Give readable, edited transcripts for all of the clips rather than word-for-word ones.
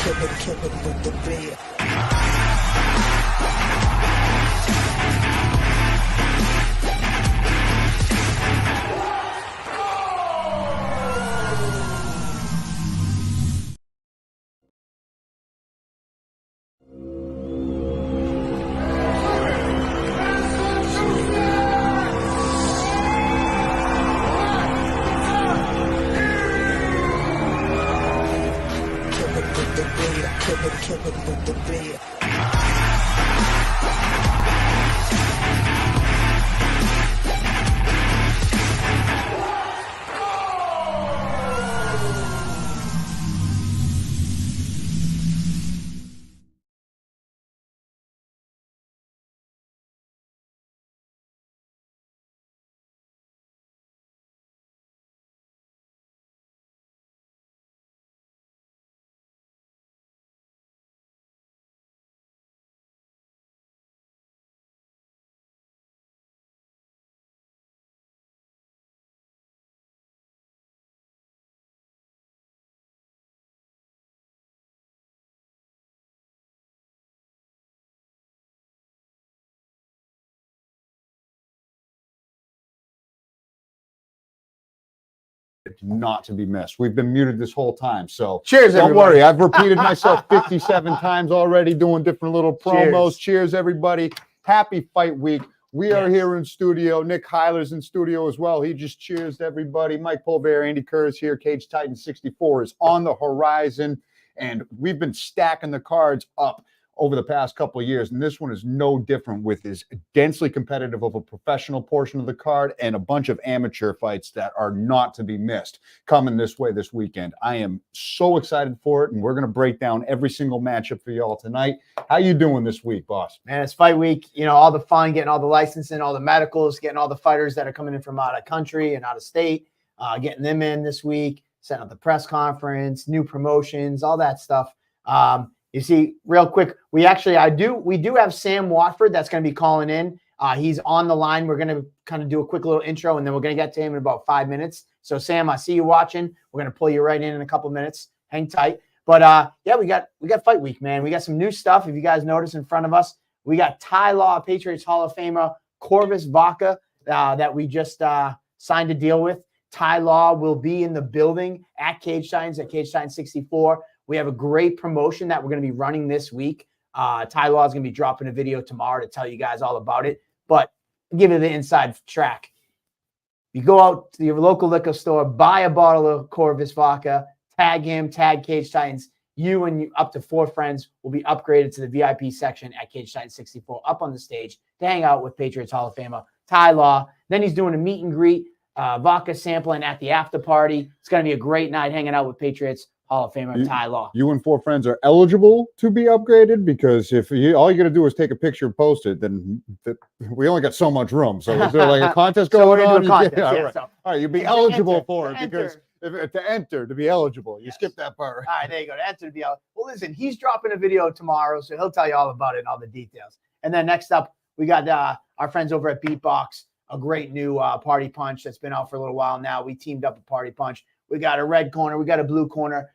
kill it with the beer. Kill it with the beer. Not to be missed. We've been muted this whole time, so cheers. Don't everybody. worry, I've repeated myself 57 times already, doing different little promos. Cheers, everybody! Happy Fight Week. We are here in studio. Nick Heiler's in studio as well. He just cheers everybody. Mike Pulver, Andy Kerr is here. CT64 is on the horizon, and we've been stacking the cards up over the past couple of years, and this one is no different, with as densely competitive of a professional portion of the card and a bunch of amateur fights that are not to be missed coming this way this weekend. I am so excited for it, and we're going to break down every single matchup for y'all tonight. How you doing this week, boss? Man, it's fight week. You know, all the fun, getting all the licensing, all the medicals, getting all the fighters that are coming in from out of country and out of state, getting them in this week, setting up the press conference, new promotions, all that stuff. You see, real quick, we do have Sam Watford that's going to be calling in. He's on the line. We're going to kind of do a quick little intro, and then we're going to get to him in about 5 minutes. So, Sam, I see you watching. We're going to pull you right in a couple minutes. Hang tight. But yeah, we got Fight Week, man. We got some new stuff. If you guys notice in front of us, we got Ty Law, Patriots Hall of Famer Corvus Vaca that we just signed a deal with. Ty Law will be in the building at Cage Titans at Cage Titans 64. We have a great promotion that we're going to be running this week. Ty Law is going to be dropping a video tomorrow to tell you guys all about it. But give you the inside track. You go out to your local liquor store, buy a bottle of Corvus Vodka, tag him, tag Cage Titans. You and up to 4 friends will be upgraded to the VIP section at Cage Titans 64 up on the stage to hang out with Patriots Hall of Famer Ty Law. Then he's doing a meet and greet, vodka sampling at the after party. It's going to be a great night hanging out with Patriots Hall of Famer Ty Law. You and 4 friends are eligible to be upgraded, because if all you got to do is take a picture and post it, then we only got so much room. So is there like a contest going on? All right, you'll be eligible for it, because to enter, to be eligible, you skip that part. All right, there you go. To enter to be eligible. Well, listen, he's dropping a video tomorrow, so he'll tell you all about it and all the details. And then next up, we got our friends over at Beatbox, a great new Party Punch that's been out for a little while now. We teamed up with Party Punch. We got a red corner. We got a blue corner.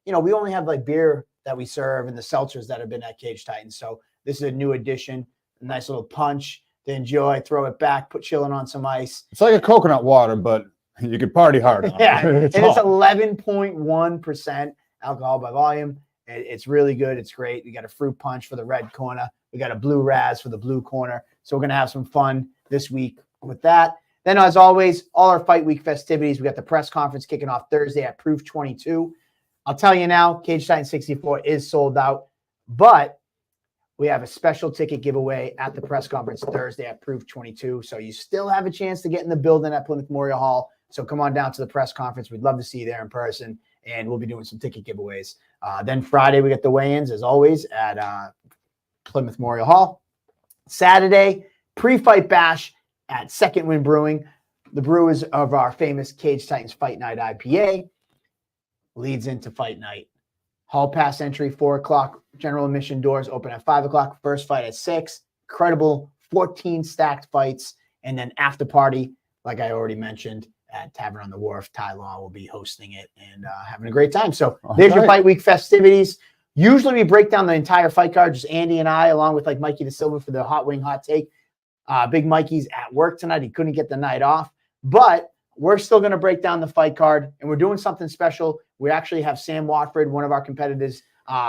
You know, we only have like beer that we serve and the seltzers that have been at Cage Titans. So this is a new addition, a nice little punch to enjoy, throw it back, put chilling on some ice. It's like a coconut water, but you could party hard on yeah, it. It's 11.1% alcohol by volume. It's really good. It's great. We got a fruit punch for the red corner. We got a blue raz for the blue corner. So we're going to have some fun this week with that. Then, as always, all our Fight Week festivities. We got the press conference kicking off Thursday at Proof 22. I'll tell you now, Cage Titans 64 is sold out, but we have a special ticket giveaway at the press conference Thursday at Proof 22. So you still have a chance to get in the building at Plymouth Memorial Hall. So come on down to the press conference. We'd love to see you there in person, and we'll be doing some ticket giveaways. Then Friday, we get the weigh-ins, as always, at Plymouth Memorial Hall. Saturday, pre-fight bash at Second Wind Brewing. The brewers of our famous Cage Titans Fight Night IPA leads into Fight Night. Hall pass entry, 4 o'clock. General admission doors open at 5 o'clock. First fight at 6. Incredible 14 stacked fights. And then after party, like I already mentioned, at Tavern on the Wharf. Ty Law will be hosting it and having a great time. So there's your Fight Week festivities. Usually we break down the entire fight card, just Andy and I, along with like Mikey DeSilva for the Hot Wing Hot Take. Big Mikey's at work tonight. He couldn't get the night off, but we're still going to break down the fight card, and we're doing something special. We actually have Sam Watford, one of our competitors,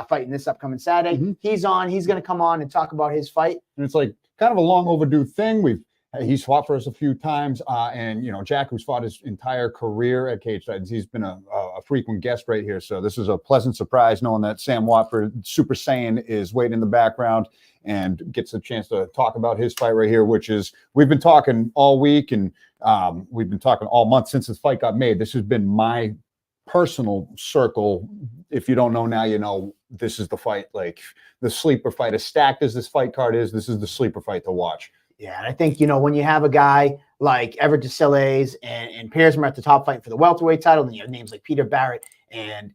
fighting this upcoming Saturday. Mm-hmm. He's going to come on and talk about his fight. And it's like kind of a long overdue thing. He's fought for us a few times, and Jack, who's fought his entire career at Cage Titans, he's been a frequent guest right here. So this is a pleasant surprise, knowing that Sam Watford, Super Saiyan, is waiting in the background and gets a chance to talk about his fight right here, which is, we've been talking all week and we've been talking all month since this fight got made. This has been my personal circle. If you don't know now, you know, this is the fight, like the sleeper fight. As stacked as this fight card is, this is the sleeper fight to watch. Yeah, and I think, when you have a guy like Everett DeSilles and Piersmer at the top fighting for the welterweight title, then you have names like Peter Barrett and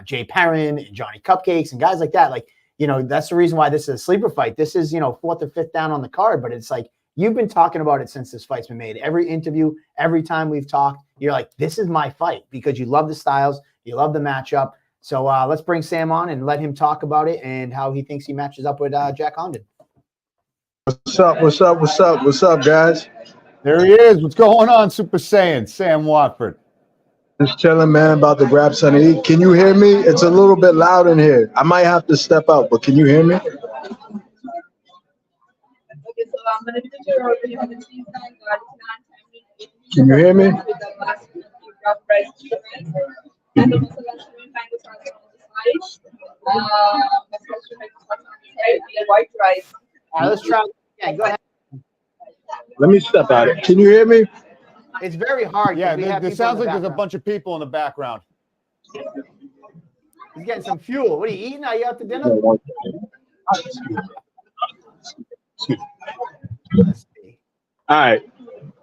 Jay Perrin and Johnny Cupcakes and guys like that. Like, that's the reason why this is a sleeper fight. This is, fourth or fifth down on the card, but it's like, you've been talking about it since this fight's been made. Every interview, every time we've talked, you're like, this is my fight, because you love the styles, you love the matchup. So let's bring Sam on and let him talk about it and how he thinks he matches up with Jack Condon. What's up, guys? There he is. What's going on, Super Saiyan? Sam Watford. Just chilling, man, about to grab something to eat. Can you hear me? It's a little bit loud in here. I might have to step out, but can you hear me? Okay, so I'm going to do the roll. Can you hear me? White rice. Let's try. Yeah, go ahead. Let me step out. Can you hear me? It's very hard. Yeah, it sounds like there's a bunch of people in the background. He's getting some fuel. What are you eating? Are you out to dinner? Let's see. All right.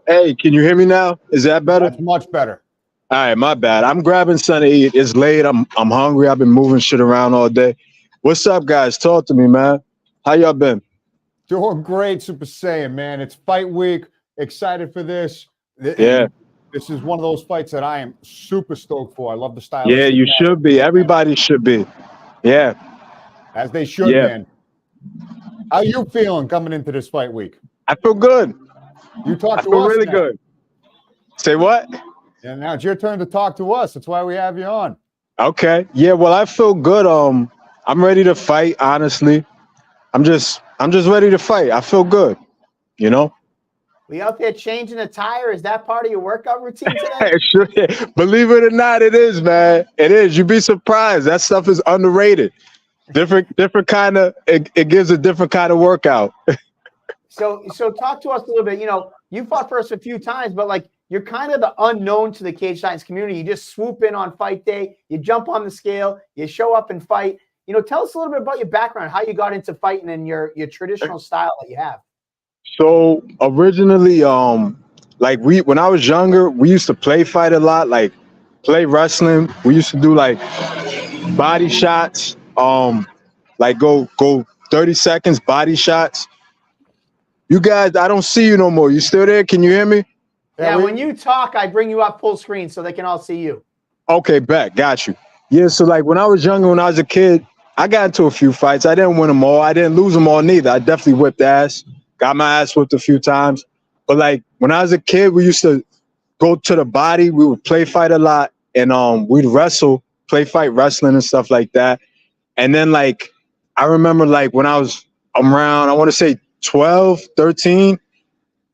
Hey, can you hear me now? Is that better? That's much better. All right, my bad. I'm grabbing something to eat. It's late. I'm hungry. I've been moving shit around all day. What's up, guys? Talk to me, man. How y'all been? Doing great, Super Saiyan, man. It's fight week. Excited for this. Yeah. This is one of those fights that I am super stoked for. I love the style. Yeah, you should be. Everybody should be. Yeah. As they should, man. How you feeling coming into this fight week? I feel good. You talk to us. I feel really good. Say what? And now it's your turn to talk to us. That's why we have you on. Okay. Yeah, well, I feel good. I'm ready to fight, honestly. I'm just ready to fight. I feel good, We out there changing a tire? Is that part of your workout routine today? Sure. Believe it or not, it is, man. It is. You'd be surprised. That stuff is underrated. Different kind of. It gives a different kind of workout. So talk to us a little bit. You fought for us a few times, but like you're kind of the unknown to the Cage Titans community. You just swoop in on fight day. You jump on the scale. You show up and fight. Tell us a little bit about your background, how you got into fighting and your traditional style that you have. So originally, when I was younger, we used to play fight a lot, like play wrestling. We used to do like body shots, like go 30 seconds body shots. You guys, I don't see you no more. You still there? Can you hear me? Yeah, when you talk, I bring you up full screen so they can all see you. Okay, bet. Got you. Yeah, so like when I was younger, when I was a kid, I got into a few fights. I didn't win them all. I didn't lose them all neither. I definitely whipped ass. Got my ass whipped a few times. But like when I was a kid, we used to go to the body. We would play fight a lot. And we'd wrestle, play fight wrestling and stuff like that. And then like I remember like when I was around, I want to say 12, 13,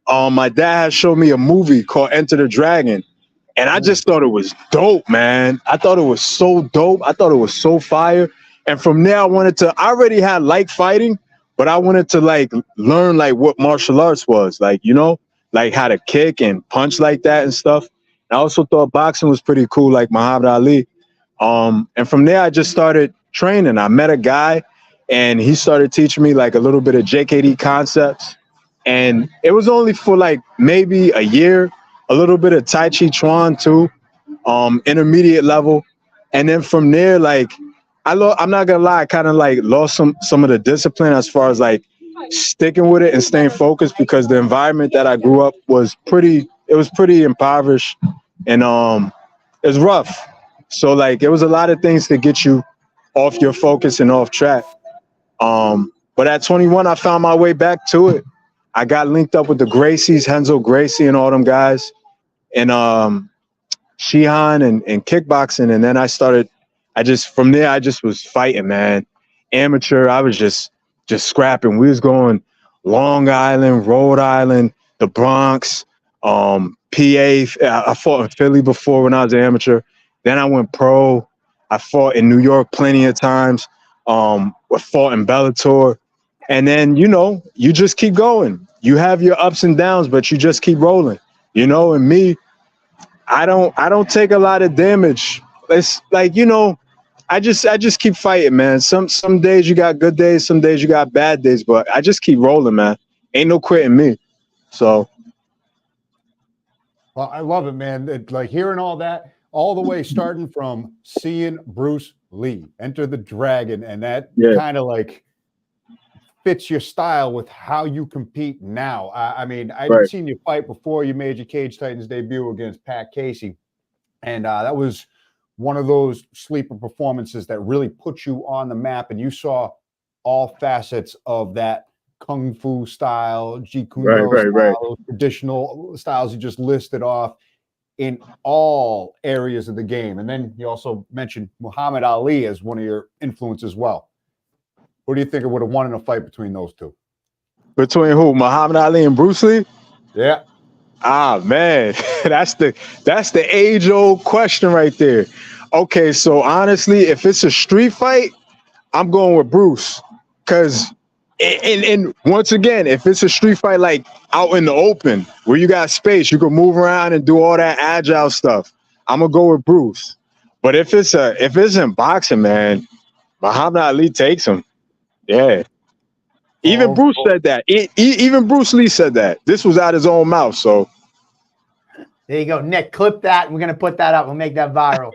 my dad had showed me a movie called Enter the Dragon. And I just thought it was dope, man. I thought it was so dope. I thought it was so fire. And from there, I already had like fighting, but I wanted to like learn like what martial arts was, like, like how to kick and punch like that and stuff. And I also thought boxing was pretty cool, like Muhammad Ali. And from there, I just started training. I met a guy and he started teaching me like a little bit of JKD concepts. And it was only for like maybe a year, a little bit of Tai Chi Chuan too, intermediate level. And then from there, like, I'm not gonna lie, I kind of like lost some of the discipline as far as like sticking with it and staying focused, because the environment that I grew up was pretty impoverished. and it was rough. So like, it was a lot of things to get you off your focus and off track. But at 21, I found my way back to it. I got linked up with the Gracies, Henzo Gracie, and all them guys, and Shihan and kickboxing, and then from there I just was fighting, man. Amateur, I was just scrapping. We was going Long Island, Rhode Island, the Bronx, PA. I fought in Philly before when I was an amateur. Then I went pro. I fought in New York plenty of times. I fought in Bellator. And then, you just keep going. You have your ups and downs, but you just keep rolling. And me, I don't take a lot of damage. It's like, I just keep fighting, man. Some days you got good days, some days you got bad days, but I just keep rolling, man. Ain't no quitting me. So. Well, I love it, man. Like hearing all that, all the way starting from seeing Bruce Lee Enter the Dragon, and that kind of like fits your style with how you compete now. I mean, I'd seen you fight before you made your Cage Titans debut against Pat Casey, and that was one of those sleeper performances that really put you on the map, and you saw all facets of that Kung Fu style, Jeet Kune Do style, traditional styles you just listed off in all areas of the game. And then you also mentioned Muhammad Ali as one of your influences as well. What do you think it would have won in a fight between those two? Between who? Muhammad Ali and Bruce Lee? Yeah. Ah, man, that's the age-old question right there. Okay, so honestly, if it's a street fight, I'm going with Bruce. Because, and once again, if it's a street fight like out in the open where you got space, you can move around and do all that agile stuff, I'm gonna go with Bruce. But if it's in boxing, man, Muhammad Ali takes him. Yeah. Even Bruce said that. Even Bruce Lee said that. This was out his own mouth. So there you go, Nick. Clip that, and we're gonna put that up. We'll make that viral.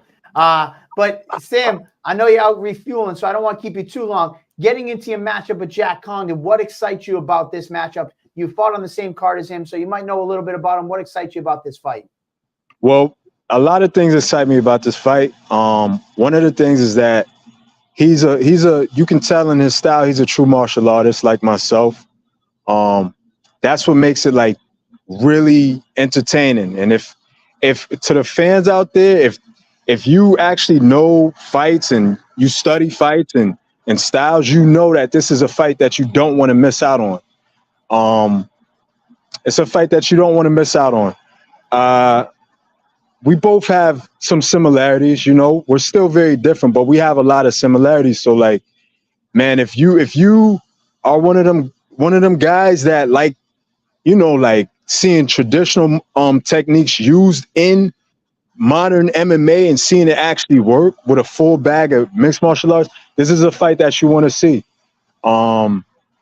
But Sam, I know you're out refueling, so I don't want to keep you too long. Getting into your matchup with Jack Condon, what excites you about this matchup? You fought on the same card as him, so you might know a little bit about him. What excites you about this fight? Well, a lot of things excite me about this fight. One of the things is that he's a you can tell in his style he's a true martial artist like myself. That's what makes it like really entertaining. And if to the fans out there, if you actually know fights and you study fights and styles, you know that this is a fight that you don't want to miss out on. It's a fight that you don't want to miss out on. We both have some similarities, we're still very different, but we have a lot of similarities. So like, man, if you are one of them guys that like, like seeing traditional techniques used in modern MMA and seeing it actually work with a full bag of mixed martial arts, this is a fight that you want to see.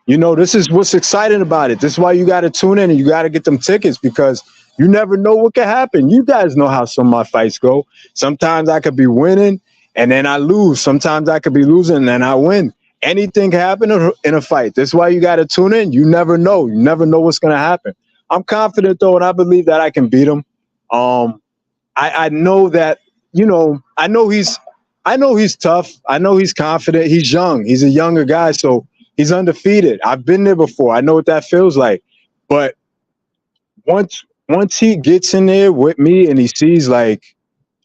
This is what's exciting about it. This is why you got to tune in and you got to get them tickets, because you never know what could happen. You guys know how some of my fights go. Sometimes I could be winning and then I lose. Sometimes I could be losing and then I win. Anything can happen in a fight. This is why you got to tune in. You never know. You never know what's going to happen. I'm confident, though, and I believe that I can beat him. I know that, I know he's tough. I know he's confident. He's young. He's a younger guy, so he's undefeated. I've been there before. I know what that feels like. But once he gets in there with me and he sees like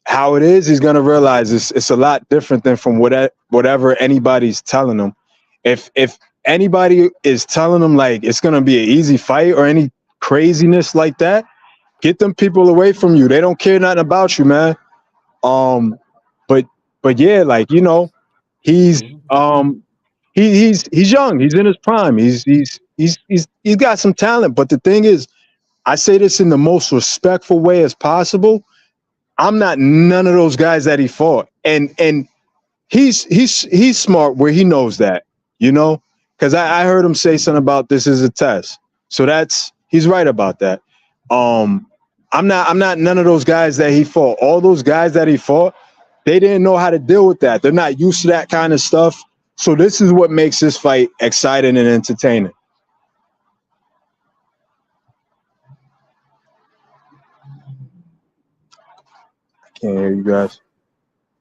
how it is, he's gonna realize it's a lot different than from whatever anybody's telling him. If anybody is telling him like it's gonna be an easy fight or any craziness like that, get them people away from you. They don't care nothing about you, man. But yeah, like he's young. He's in his prime. He's got some talent. But the thing is, I say this in the most respectful way as possible. I'm not none of those guys that he fought, and he's smart where he knows that, because I heard him say something about this is a test. So he's right about that. I'm not none of those guys that he fought. All those guys that he fought, they didn't know how to deal with that. They're not used to that kind of stuff. So this is what makes this fight exciting and entertaining. Can't hear you guys.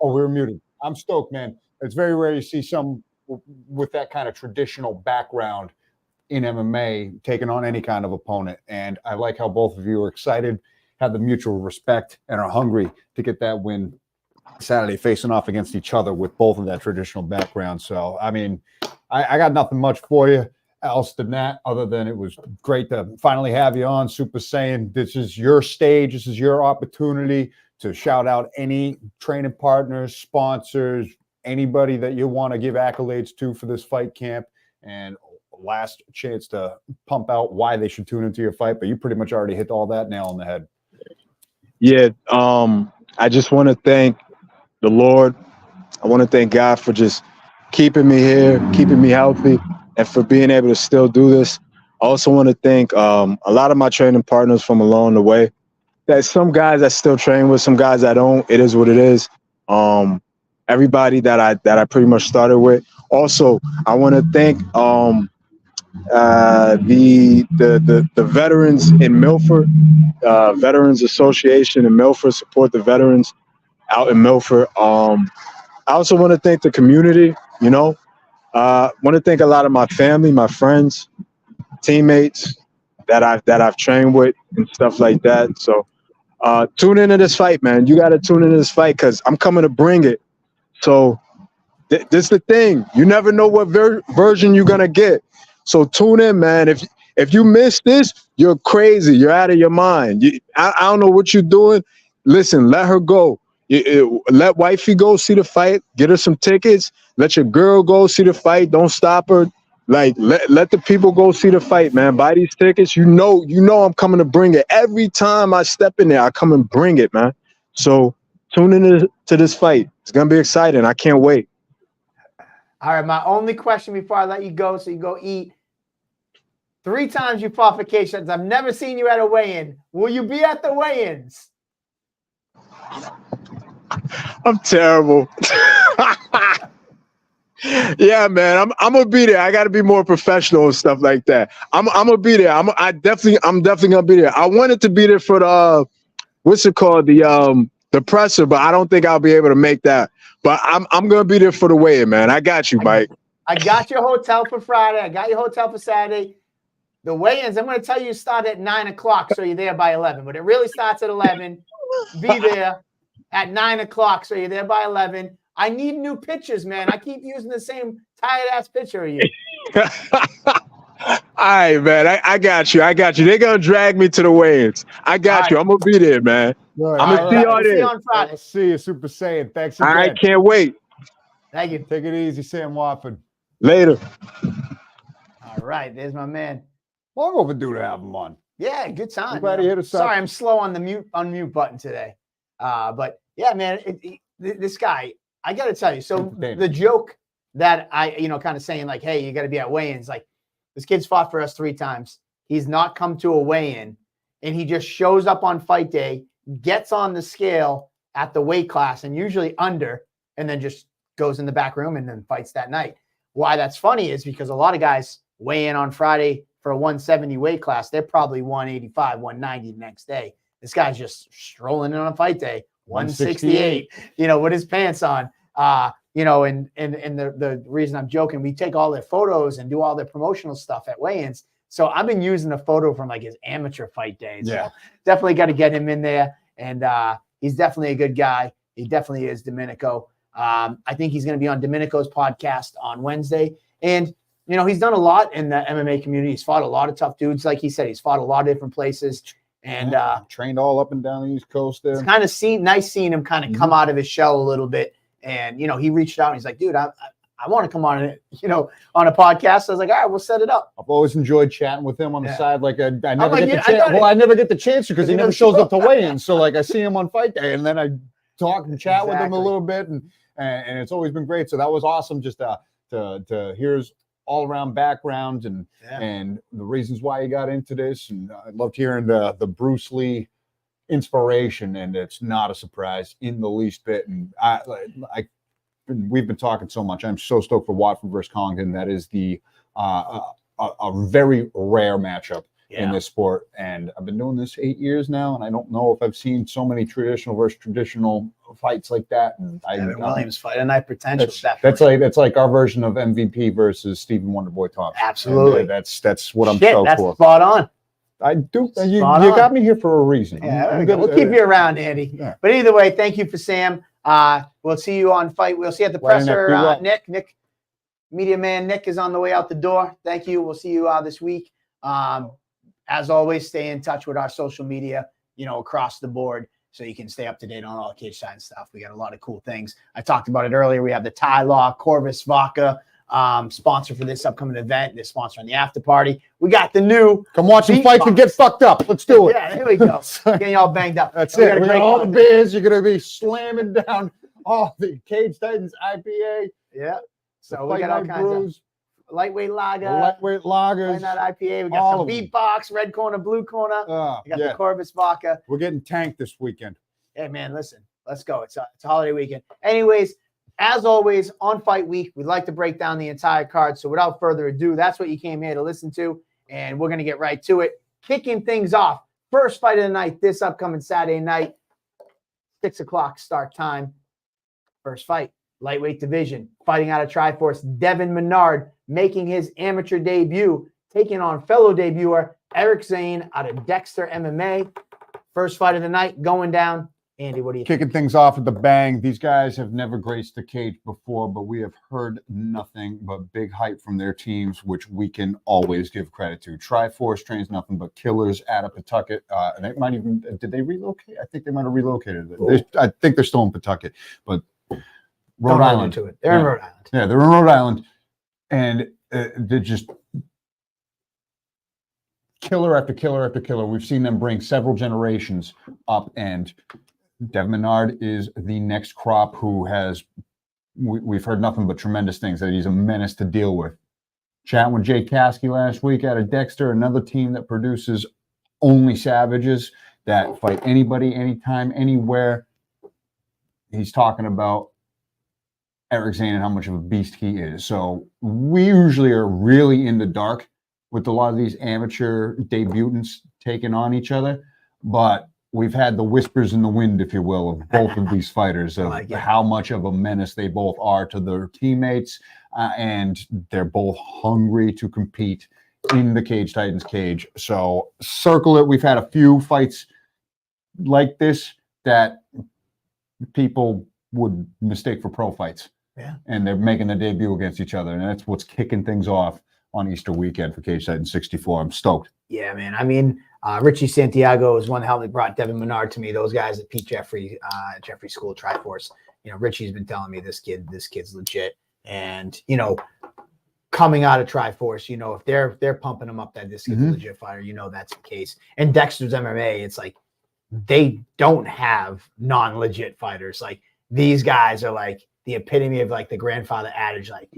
Oh, we were muted. I'm stoked, man. It's very rare to see some with that kind of traditional background in MMA taking on any kind of opponent. And I like how both of you are excited, have the mutual respect, and are hungry to get that win Saturday, facing off against each other with both of that traditional background. So, I mean, I got nothing much for you else than that, other than it was great to finally have you on, Super Saiyan. This is your stage. This is your opportunity to shout out any training partners, sponsors, anybody that you want to give accolades to for this fight camp. And last chance to pump out why they should tune into your fight, but you pretty much already hit all that nail on the head. Yeah, I just want to thank the Lord. I want to thank God for just keeping me here, keeping me healthy, and for being able to still do this. I also want to thank a lot of my training partners from along the way. There's some guys I still train with, some guys I don't. It is what it is. Everybody that I pretty much started with. Also, I want to thank the veterans in Milford, Veterans Association in Milford, support the veterans out in Milford. I also want to thank the community, want to thank a lot of my family, my friends, teammates that I've trained with and stuff like that. So tune into this fight, man. You got to tune into this fight because I'm coming to bring it. So this is the thing. You never know what version you're going to get. So tune in, man. If you miss this, you're crazy. You're out of your mind. I don't know what you're doing. Listen, let her go. Let wifey go see the fight. Get her some tickets. Let your girl go see the fight. Don't stop her. Like let the people go see the fight, man. Buy these tickets. You know I'm coming to bring it. Every time I step in there, I come and bring it, man. So tune into this fight. It's gonna be exciting. I can't wait. All right, my only question before I let you go, so you go eat. 3 times you fought for K-Shots. I've never seen you at a weigh-in. Will you be at the weigh-ins? I'm terrible. Yeah, man. I'm gonna be there. I gotta be more professional and stuff like that. I'm gonna be there. I'm definitely gonna be there. I wanted to be there for the what's it called? The presser, but I don't think I'll be able to make that. But I'm gonna be there for the weigh-in, man. I got you, Mike. I got your hotel for Friday. I got your hotel for Saturday. The weigh-ins, I'm going to tell you, start at 9 o'clock, so you're there by 11. But it really starts at 11. Be there at 9 o'clock, so you're there by 11. I need new pictures, man. I keep using the same tired-ass picture of you. All right, man. I got you. They're going to drag me to the weigh-ins. I got you. I'm going to be there, man. Right. I'm going to see y'all there. See you on Friday. I'll see you, Super Saiyan. Thanks again. I can't wait. Thank you. Take it easy, Sam Watford. Later. All right, there's my man. Long overdue to have him on. Yeah, good time. I'm glad he hit us up. Sorry, I'm slow on the unmute button today. But yeah, man, this guy, I got to tell you. So the joke that I, kind of saying like, hey, you got to be at weigh-ins. Like, this kid's fought for us 3 times. He's not come to a weigh-in, and he just shows up on fight day, gets on the scale at the weight class, and usually under, and then just goes in the back room and then fights that night. Why that's funny is because a lot of guys weigh in on Friday for a 170 weight class. They're probably 185, 190 the next day. This guy's just strolling in on fight day, 168, with his pants on. And the reason I'm joking, we take all their photos and do all their promotional stuff at weigh-ins. So I've been using a photo from like his amateur fight days. Yeah. So definitely got to get him in there. And he's definitely a good guy. He definitely is, Domenico. I think he's going to be on Domenico's podcast on Wednesday. And, he's done a lot in the MMA community. He's fought a lot of tough dudes. Like he said, he's fought a lot of different places. And trained all up and down the East Coast there. It's kind of nice seeing him kind of come out of his shell a little bit. And, he reached out and he's like, dude, I want to come on it, on a podcast. So I was like, all right, we'll set it up. I've always enjoyed chatting with him on the side. Like I never like, get the chance. Well, I never get the chance because he never shows up to weigh-in. So like I see him on fight day and then I talk and chat with him a little bit and it's always been great. So that was awesome just to hear his all-around background and the reasons why he got into this. And I loved hearing the Bruce Lee inspiration, and it's not a surprise in the least bit. And we've been talking so much. I'm so stoked for Watford versus Congdon. That is a very rare matchup in this sport. And I've been doing this 8 years now, and I don't know if I've seen so many traditional versus traditional fights like that. And Evan Williams fight a night potential. That's like our version of MVP versus Stephen Wonderboy Thompson. Absolutely. And that's what I'm stoked that's for. Spot on. I do. You got me here for a reason. Yeah, we'll keep you around, Andy. Yeah. But either way, thank you for Sam. We'll see you on Fight. We'll see you at the presser. Nick, media man Nick is on the way out the door. Thank you. We'll see you this week. As always, stay in touch with our social media, across the board, so you can stay up to date on all Cage Titans stuff. We got a lot of cool things. I talked about it earlier. We have the Thai Law Corvus Vodka sponsor for this upcoming event. They're sponsoring the after party. We got the new come watch some fights and get fucked up. Let's do it. Yeah, here we go. Getting all banged up. That's it. We got all the beers. You're gonna be slamming down all the Cage Titans IPA. Yeah. So we got all kinds of lightweight lager, lightweight lagers, not IPA. We got some beatbox, red corner, blue corner. We got the Corvus vodka. We're getting tanked this weekend. Hey man, listen, let's go. It's a holiday weekend. Anyways, as always, on Fight Week, we'd like to break down the entire card. So without further ado, that's what you came here to listen to, and we're gonna get right to it. Kicking things off, first fight of the night, this upcoming Saturday night, 6 o'clock start time. First fight, lightweight division, fighting out of Triforce, Devin Menard making his amateur debut, taking on fellow debuter Eric Zane out of Dexter MMA. First fight of the night going down. Andy, what do you think? Kicking things off with the bang. These guys have never graced the cage before, but we have heard nothing but big hype from their teams, which we can always give credit to. Triforce trains nothing but killers out of Pawtucket. And they might even, did they relocate? I think they might have relocated. I think they're still in Pawtucket, but Rhode Island. They're in Rhode Island. Yeah, they're in Rhode Island. And they're just killer after killer after killer. We've seen them bring several generations up, and Devin Menard is the next crop who has, we've heard nothing but tremendous things, that he's a menace to deal with. Chatting with Jay Kasky last week out of Dexter, another team that produces only savages that fight anybody, anytime, anywhere. He's talking about Eric Zane and how much of a beast he is. So we usually are really in the dark with a lot of these amateur debutants taking on each other, but we've had the whispers in the wind, if you will, of both of these fighters, of how much of a menace they both are to their teammates, and they're both hungry to compete in the Cage Titans cage. So circle it. We've had a few fights like this that people would mistake for pro fights. Yeah. And they're making their debut against each other, and that's what's kicking things off on Easter weekend for Cage Titans 64. I'm stoked. Yeah, man. I mean, Richie Santiago is one that brought Devin Menard to me. Those guys at Pete Jeffrey School, Triforce. Richie's been telling me this kid's legit. And coming out of Triforce, if they're pumping him up that this kid's a legit fighter, that's the case. And Dexter's MMA, it's like they don't have non-legit fighters. Like these guys are like the epitome of like the grandfather adage, like,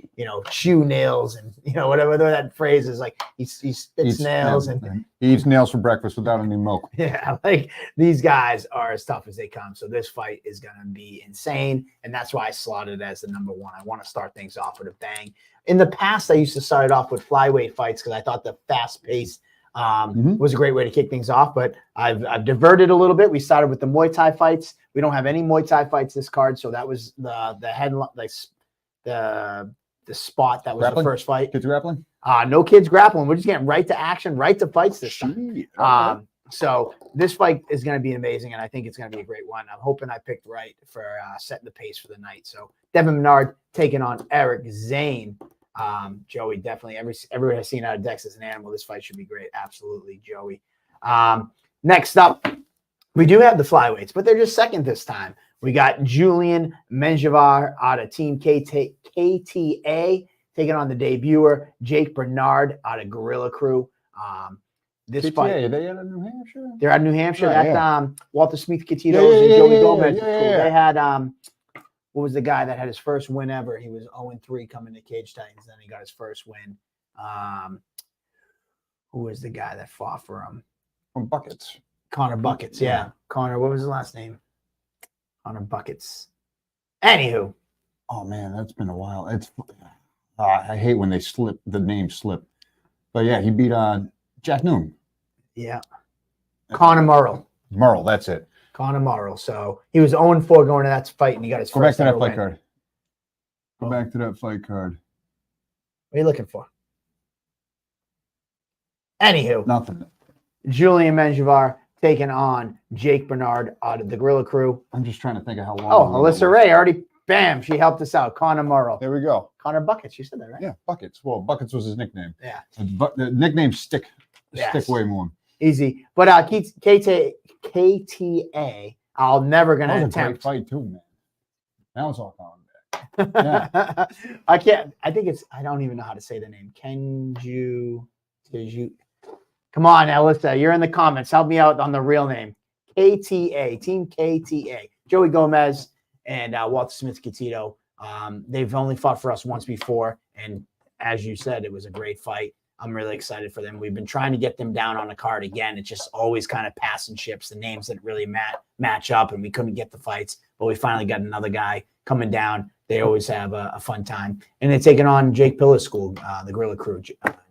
chew nails and, whatever that phrase is, like he spits nails and he eats nails for breakfast without any milk. Yeah. Like these guys are as tough as they come. So this fight is going to be insane. And that's why I slotted it as the number one. I want to start things off with a bang. In the past, I used to start it off with flyweight fights because I thought the fast pace was a great way to kick things off, but I've diverted a little bit. We started with the Muay Thai fights. We don't have any Muay Thai fights this card, so that was the headline, the spot that was grappling? The first fight. Kids grappling? No kids grappling. We're just getting right to action, right to fights this time. So this fight is going to be amazing, and I think it's going to be a great one. I'm hoping I picked right for setting the pace for the night. So Devin Menard taking on Eric Zane. Joey, definitely everyone has seen out of Dex as an animal. This fight should be great. Absolutely, Joey. Next up, we do have the flyweights, but they're just second this time. We got Julian Menjivar out of Team KTA taking on the debuter Jake Bernard out of Gorilla Crew. This KTA, fight, are they out of New Hampshire? They're out of New Hampshire. Right, That's Walter Smith Catitos and Joey Gomez. They had what was the guy that had his first win ever? He was 0-3 coming to Cage Titans. Then he got his first win. Who was the guy that fought for him? From Buckets. Connor Buckets. Yeah. Connor, what was his last name? Connor Buckets. Anywho. Oh, man, that's been a while. It's I hate when they the name slip. But, yeah, he beat Jack Noon. Yeah. Conor Murrell. Merle, that's it. Conor Murrell. So he was 0-4 going to that fight, and he got his Go back first to that ever fight win. card. Go Oh. back to that fight card. What are you looking for? Anywho, Nothing. Julian Menjivar taking on Jake Bernard out of the Gorilla Crew. I'm just trying to think of how long. Oh, ago that Alyssa was. Ray already, bam, she helped us out. Conor Murrell. There we go. Connor Buckets, you said that, right? Yeah, Buckets. Well, Buckets was his nickname. Yeah. The nickname Stick. Yes. Stick way more. Easy. But KTA, I'll never going That to was a great attempt. fight too, man. That was all coming back. I can't. I think it's. I don't even know how to say the name. Kenju. Come on, Alyssa. You're in the comments. Help me out on the real name. KTA. Team KTA. Joey Gomez and Walter Smith-Catito. They've only fought for us once before, and as you said, it was a great fight. I'm really excited for them. We've been trying to get them down on the card again. It's just always kind of passing ships. The names that really match up, and we couldn't get the fights, but we finally got another guy coming down. They always have a fun time. And they're taking on Jake Pillar's school, the Gorilla Crew,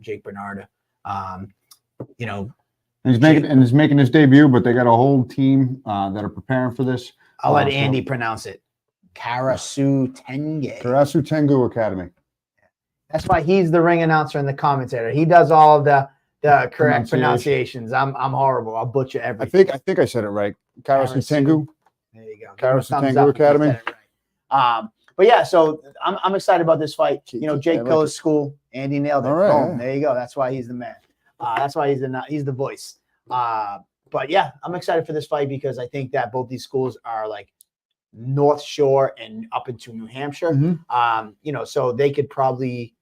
Jake Bernard. You know, And he's making his debut, but they got a whole team that are preparing for this. I'll let So- Andy pronounce it. Karasu Tenge. Karasu Tengu Academy. That's why he's the ring announcer and the commentator. He does all of the correct Pronunciation. pronunciations. I'm horrible. I'll butcher everything. I think I said it right. Karasu Tengu. There you go. Karasu Thumbs Tengu up if you Academy. said it right. But yeah, so I'm excited about this fight. You know, Jake I like Pillar's it. school. Andy nailed it. All right, Boom. yeah. There you go. That's why he's the man. That's why he's the voice. But yeah, I'm excited for this fight because I think that both these schools are like North Shore and up into New Hampshire. Mhm. You know, so they could probably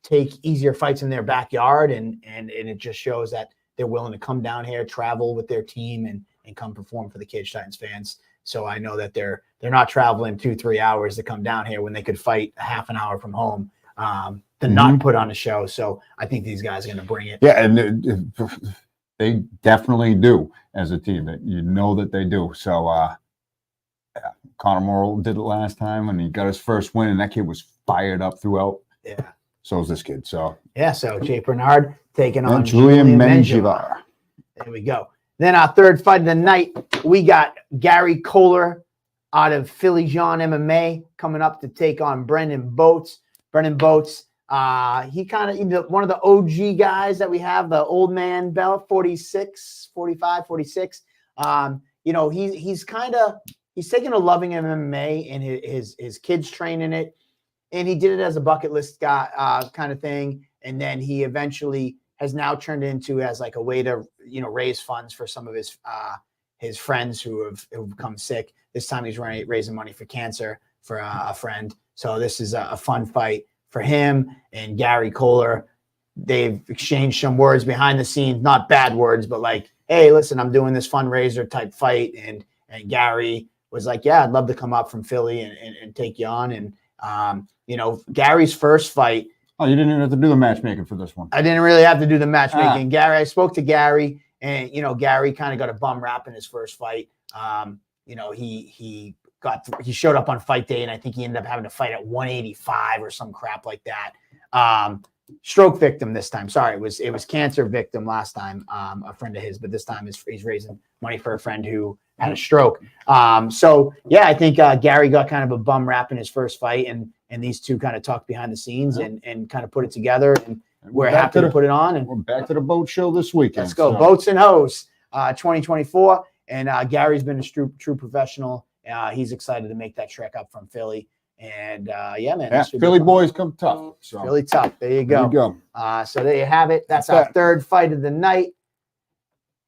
take easier fights in their backyard, and it just shows that they're willing to come down here, travel with their team, and come perform for the Cage Titans fans. So I know that they're not traveling 2-3 hours to come down here when they could fight a half an hour from home to not put on a show. So I think these guys are going to bring it. Yeah, and they definitely do as a team. That you know that they do. So yeah, Conor Morrell did it last time, and he got his first win, and that kid was fired up throughout. Yeah. So is this kid. So Yeah. So Jake Bernard taking on and Julian Menjivar. There we go. Then our third fight of the night, we got Gary Kohler out of Philly John MMA coming up to take on Brendan Boats. Brendan Boats, he kind of one of the OG guys that we have, the old man belt, 46, 45, 46. You know, he's taking a loving MMA and his kids training it. And he did it as a bucket list guy kind of thing. And then he eventually has now turned into as like a way to, you know, raise funds for some of his friends who've become sick. This time he's raising money for cancer for a friend. So this is a fun fight for him and Gary Kohler. They've exchanged some words behind the scenes, not bad words, but like, hey, listen, I'm doing this fundraiser type fight. And Gary was like, yeah, I'd love to come up from Philly and take you on. And, you know, Gary's first fight, Oh, you didn't even have to do the matchmaking for this one. I didn't really have to do the matchmaking. Gary, I spoke to Gary, and you know, Gary kind of got a bum rap in his first fight. You know, he showed up on fight day, and I think he ended up having to fight at 185 or some crap like that. Stroke victim this time. Sorry, it was cancer victim last time. A friend of his, but this time he's raising money for a friend who had a stroke. So yeah, I think Gary got kind of a bum rap in his first fight, and these two kind of talked behind the scenes and kind of put it together, and we're happy to put it on. And we're back to the boat show this weekend. let's go. So. Boats and Hose 2024. And Gary's been a true professional. He's excited to make that trek up from Philly. And yeah, man. Yeah, Philly boys come tough. So. Philly tough. There you There go. you go. So there you have it. That's our third fight of the night.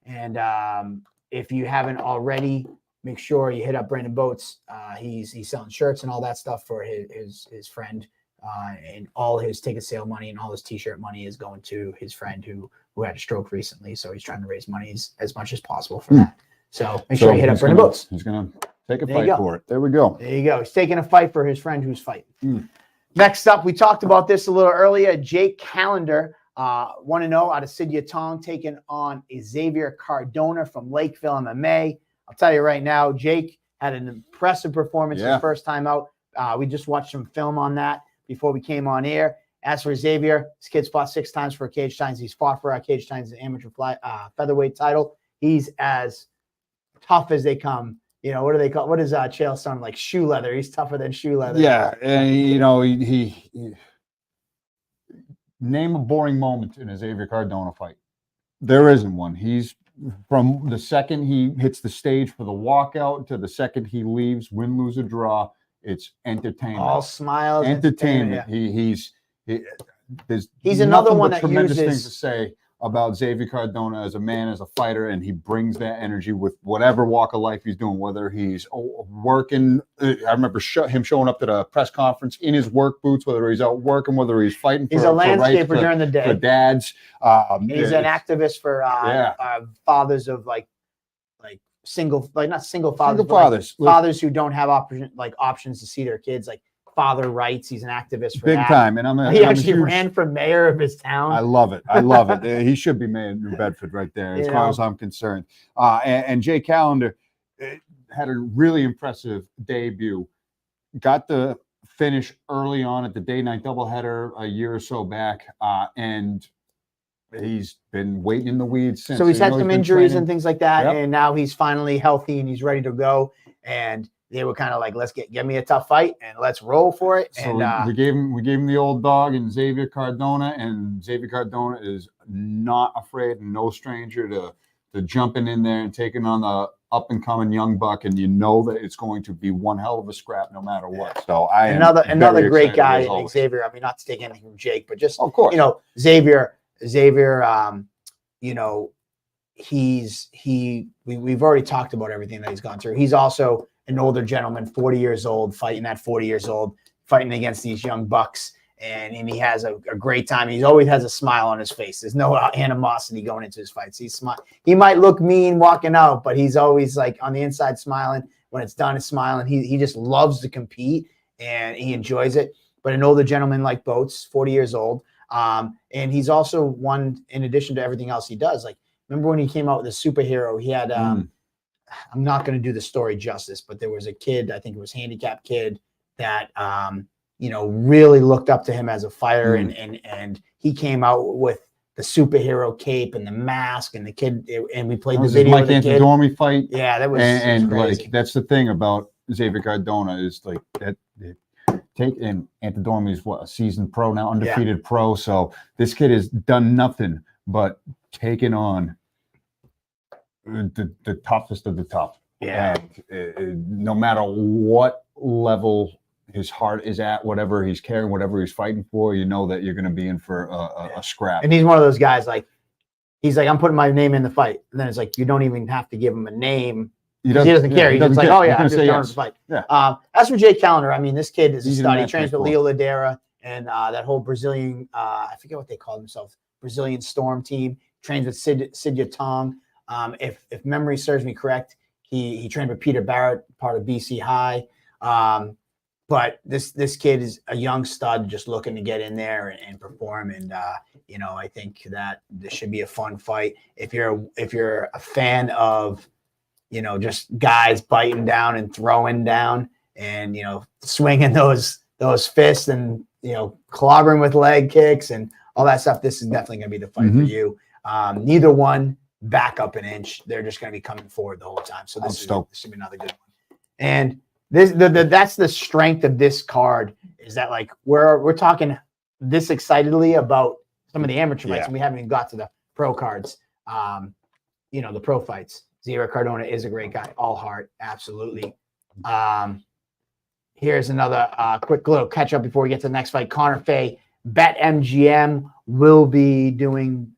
And if you haven't already, make sure you hit up Brandon Boats. He's selling shirts and all that stuff for his friend. And all his ticket sale money and all his t-shirt money is going to his friend who had a stroke recently. So he's trying to raise money as much as possible for that. So make sure you hit up Brandon Boats. He's going to take a There you fight go. for it. There we go. There you go. He's taking a fight for his friend who's fighting. Next up, we talked about this a little earlier. Jake Callender, 1-0 out of Sid Yatong, taking on Xavier Cardona from Lakeville MMA. I'll tell you right now, Jake had an impressive performance his first time out. We just watched some film on that before we came on air. As for Xavier, this kid's fought 6 times for Cage Titans. He's fought for Cage Titans amateur featherweight title. He's as tough as they come. You know, what do they call? What is Chael's son like? Shoe leather. He's tougher than shoe leather. Yeah, and you know he name a boring moment in a Xavier Cardona fight. There isn't one. He's from the second he hits the stage for the walkout to the second he leaves, win, lose, or draw. It's entertainment. All smiles. Entertainment. Yeah. He's another nothing one but that tremendous uses things to say about Xavier Cardona as a man, as a fighter, and he brings that energy with whatever walk of life he's doing, whether he's working. I remember him showing up to the press conference in his work boots, whether he's out working, whether he's fighting. He's a landscaper during the day. For dads. He's an activist for fathers of like single, like not single fathers, Single fathers. Like fathers who don't have options to see their kids, like father rights. He's an activist for big that. time. And he actually ran for mayor of his town. I love it. I love it. He should be mayor in New Bedford right there, as far as I'm concerned. And Jay Callender had a really impressive debut. Got the finish early on at the day-night doubleheader a year or so back, and he's been waiting in the weeds since. So he's had some injuries and things like that, Yep. and now he's finally healthy and he's ready to go. And they were kind of like, let's get me a tough fight and let's roll for it. So and we gave him the old dog and Xavier Cardona, and Xavier Cardona is not afraid and no stranger to jumping in there and taking on the up and coming young buck, and you know that it's going to be one hell of a scrap no matter what. So another great guy, Xavier. I mean, not to take anything from Jake, but just of course, you know, Xavier, you know, we've already talked about everything that he's gone through. He's also an older gentleman, 40 years old, fighting at 40 years old, fighting against these young bucks. And he has a great time. He always has a smile on his face. There's no animosity going into his fights. He might look mean walking out, but he's always like on the inside smiling. When it's done, he's smiling. He just loves to compete and he enjoys it. But an older gentleman like Boats, 40 years old. And he's also one, in addition to everything else he does. Like, remember when he came out with a superhero? He had, I'm not going to do the story justice, but there was a kid, I think it was a handicapped kid that, you know, really looked up to him as a fighter, and he came out with the superhero cape and the mask and the kid, and we played the video of the kid. Mike fight. Yeah, that was and crazy. like that's the thing about Xavier Cardona is like that. Antidorme is what, a seasoned pro now, undefeated pro. So this kid has done nothing but taken on the toughest of the tough. Yeah. And no matter what level his heart is at, whatever he's carrying, whatever he's fighting for, you know that you're going to be in for a scrap. And he's one of those guys, like, he's like, I'm putting my name in the fight. And then it's like, you don't even have to give him a name. He doesn't care. He's just like, oh, yeah, I'm just going to fight. Yeah. As for Jay Callender, I mean, this kid is a He's stud. He trains with Leo Ladera and that whole Brazilian, I forget what they call themselves, Brazilian Storm team. Trains with Sid Yatong. If memory serves me correct, he trained with Peter Barrett, part of BC High. But this kid is a young stud just looking to get in there and perform. And, you know, I think that this should be a fun fight. If you're a fan of, you know, just guys biting down and throwing down and, you know, swinging those fists and, you know, clobbering with leg kicks and all that stuff, this is definitely going to be the fight for you. Neither one back up an inch. They're just going to be coming forward the whole time. So this should be another good one. And that's the strength of this card, is that like we're talking this excitedly about some of the amateur fights, and we haven't even got to the pro cards. You know, the pro fights. Xavier Cardona is a great guy, all heart, absolutely. Here's another quick little catch up before we get to the next fight. Connor Fay, BetMGM will be doing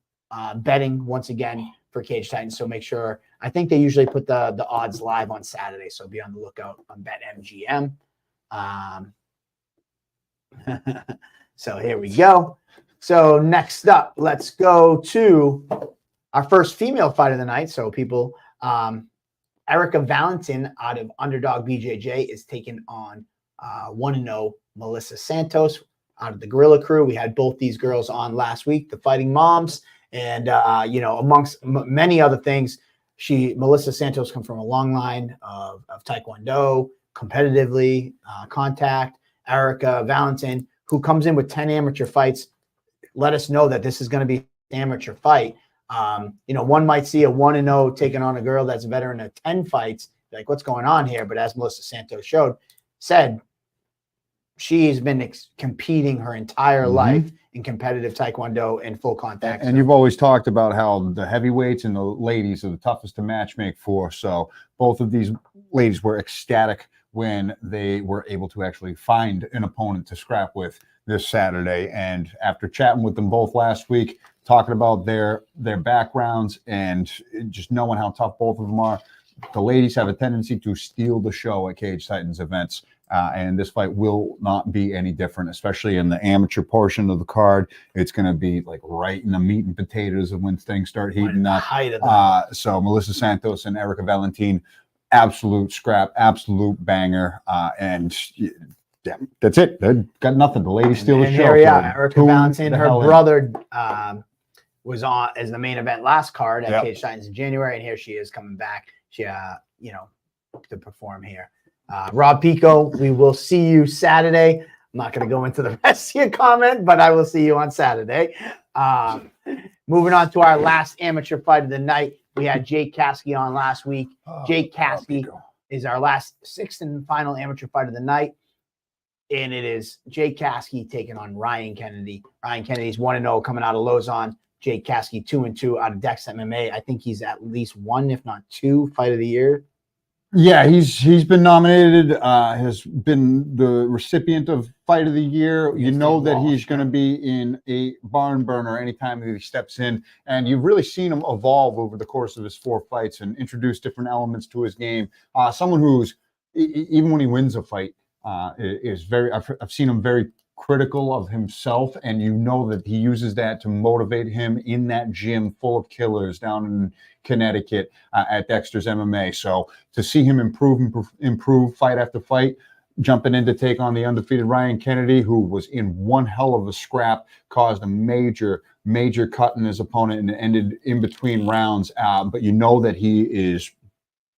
betting once again for Cage Titans. So make sure, I think they usually put the odds live on Saturday. So be on the lookout on BetMGM. So here we go. So next up, let's go to our first female fight of the night. So people, Erica Valentin out of Underdog BJJ is taking on 1-0 Melissa Santos out of the Gorilla Crew. We had both these girls on last week, the Fighting Moms. And, you know, amongst many other things, Melissa Santos comes from a long line of Taekwondo, competitively, contact. Erica Valentin, who comes in with 10 amateur fights, let us know that this is going to be an amateur fight. One might see a 1-0 taking on a girl that's a veteran of 10 fights. Like, what's going on here? But as Melissa Santos said, she's been competing her entire life in competitive taekwondo and full contact. And you've always talked about how the heavyweights and the ladies are the toughest to matchmake for. So both of these ladies were ecstatic when they were able to actually find an opponent to scrap with this Saturday. And after chatting with them both last week, talking about their backgrounds and just knowing how tough both of them are, the ladies have a tendency to steal the show at Cage Titans events. And this fight will not be any different, especially in the amateur portion of the card. It's going to be like right in the meat and potatoes of when things start heating up. So Melissa Santos and Erica Valentine, absolute scrap, absolute banger. And yeah, that's it. They got nothing. The ladies steal the show. Erica Valentine, her brother was on as the main event last card at Cage Titans in January, and here she is coming back. She, to perform here. Rob Pico, we will see you Saturday. I'm not going to go into the rest of your comment, but I will see you on Saturday. Moving on to our last amateur fight of the night. We had Jake Caskey on last week. Jake Caskey is our last sixth and final amateur fight of the night. And it is Jake Caskey taking on Ryan Kennedy. Ryan Kennedy's 1-0 coming out of Lausanne. Jake Caskey 2-2 out of Dex MMA. I think he's at least one, if not two, fight of the year. Yeah, he's been nominated, has been the recipient of Fight of the Year. You know that he's going to be in a barn burner anytime that he steps in. And you've really seen him evolve over the course of his 4 fights and introduce different elements to his game. Someone who's, even when he wins a fight, is very, I've seen him very critical of himself, and you know that he uses that to motivate him in that gym full of killers down in Connecticut at Dexter's MMA. So to see him improve fight after fight, jumping in to take on the undefeated Ryan Kennedy, who was in one hell of a scrap, caused a major cut in his opponent and ended in between rounds. But you know that he is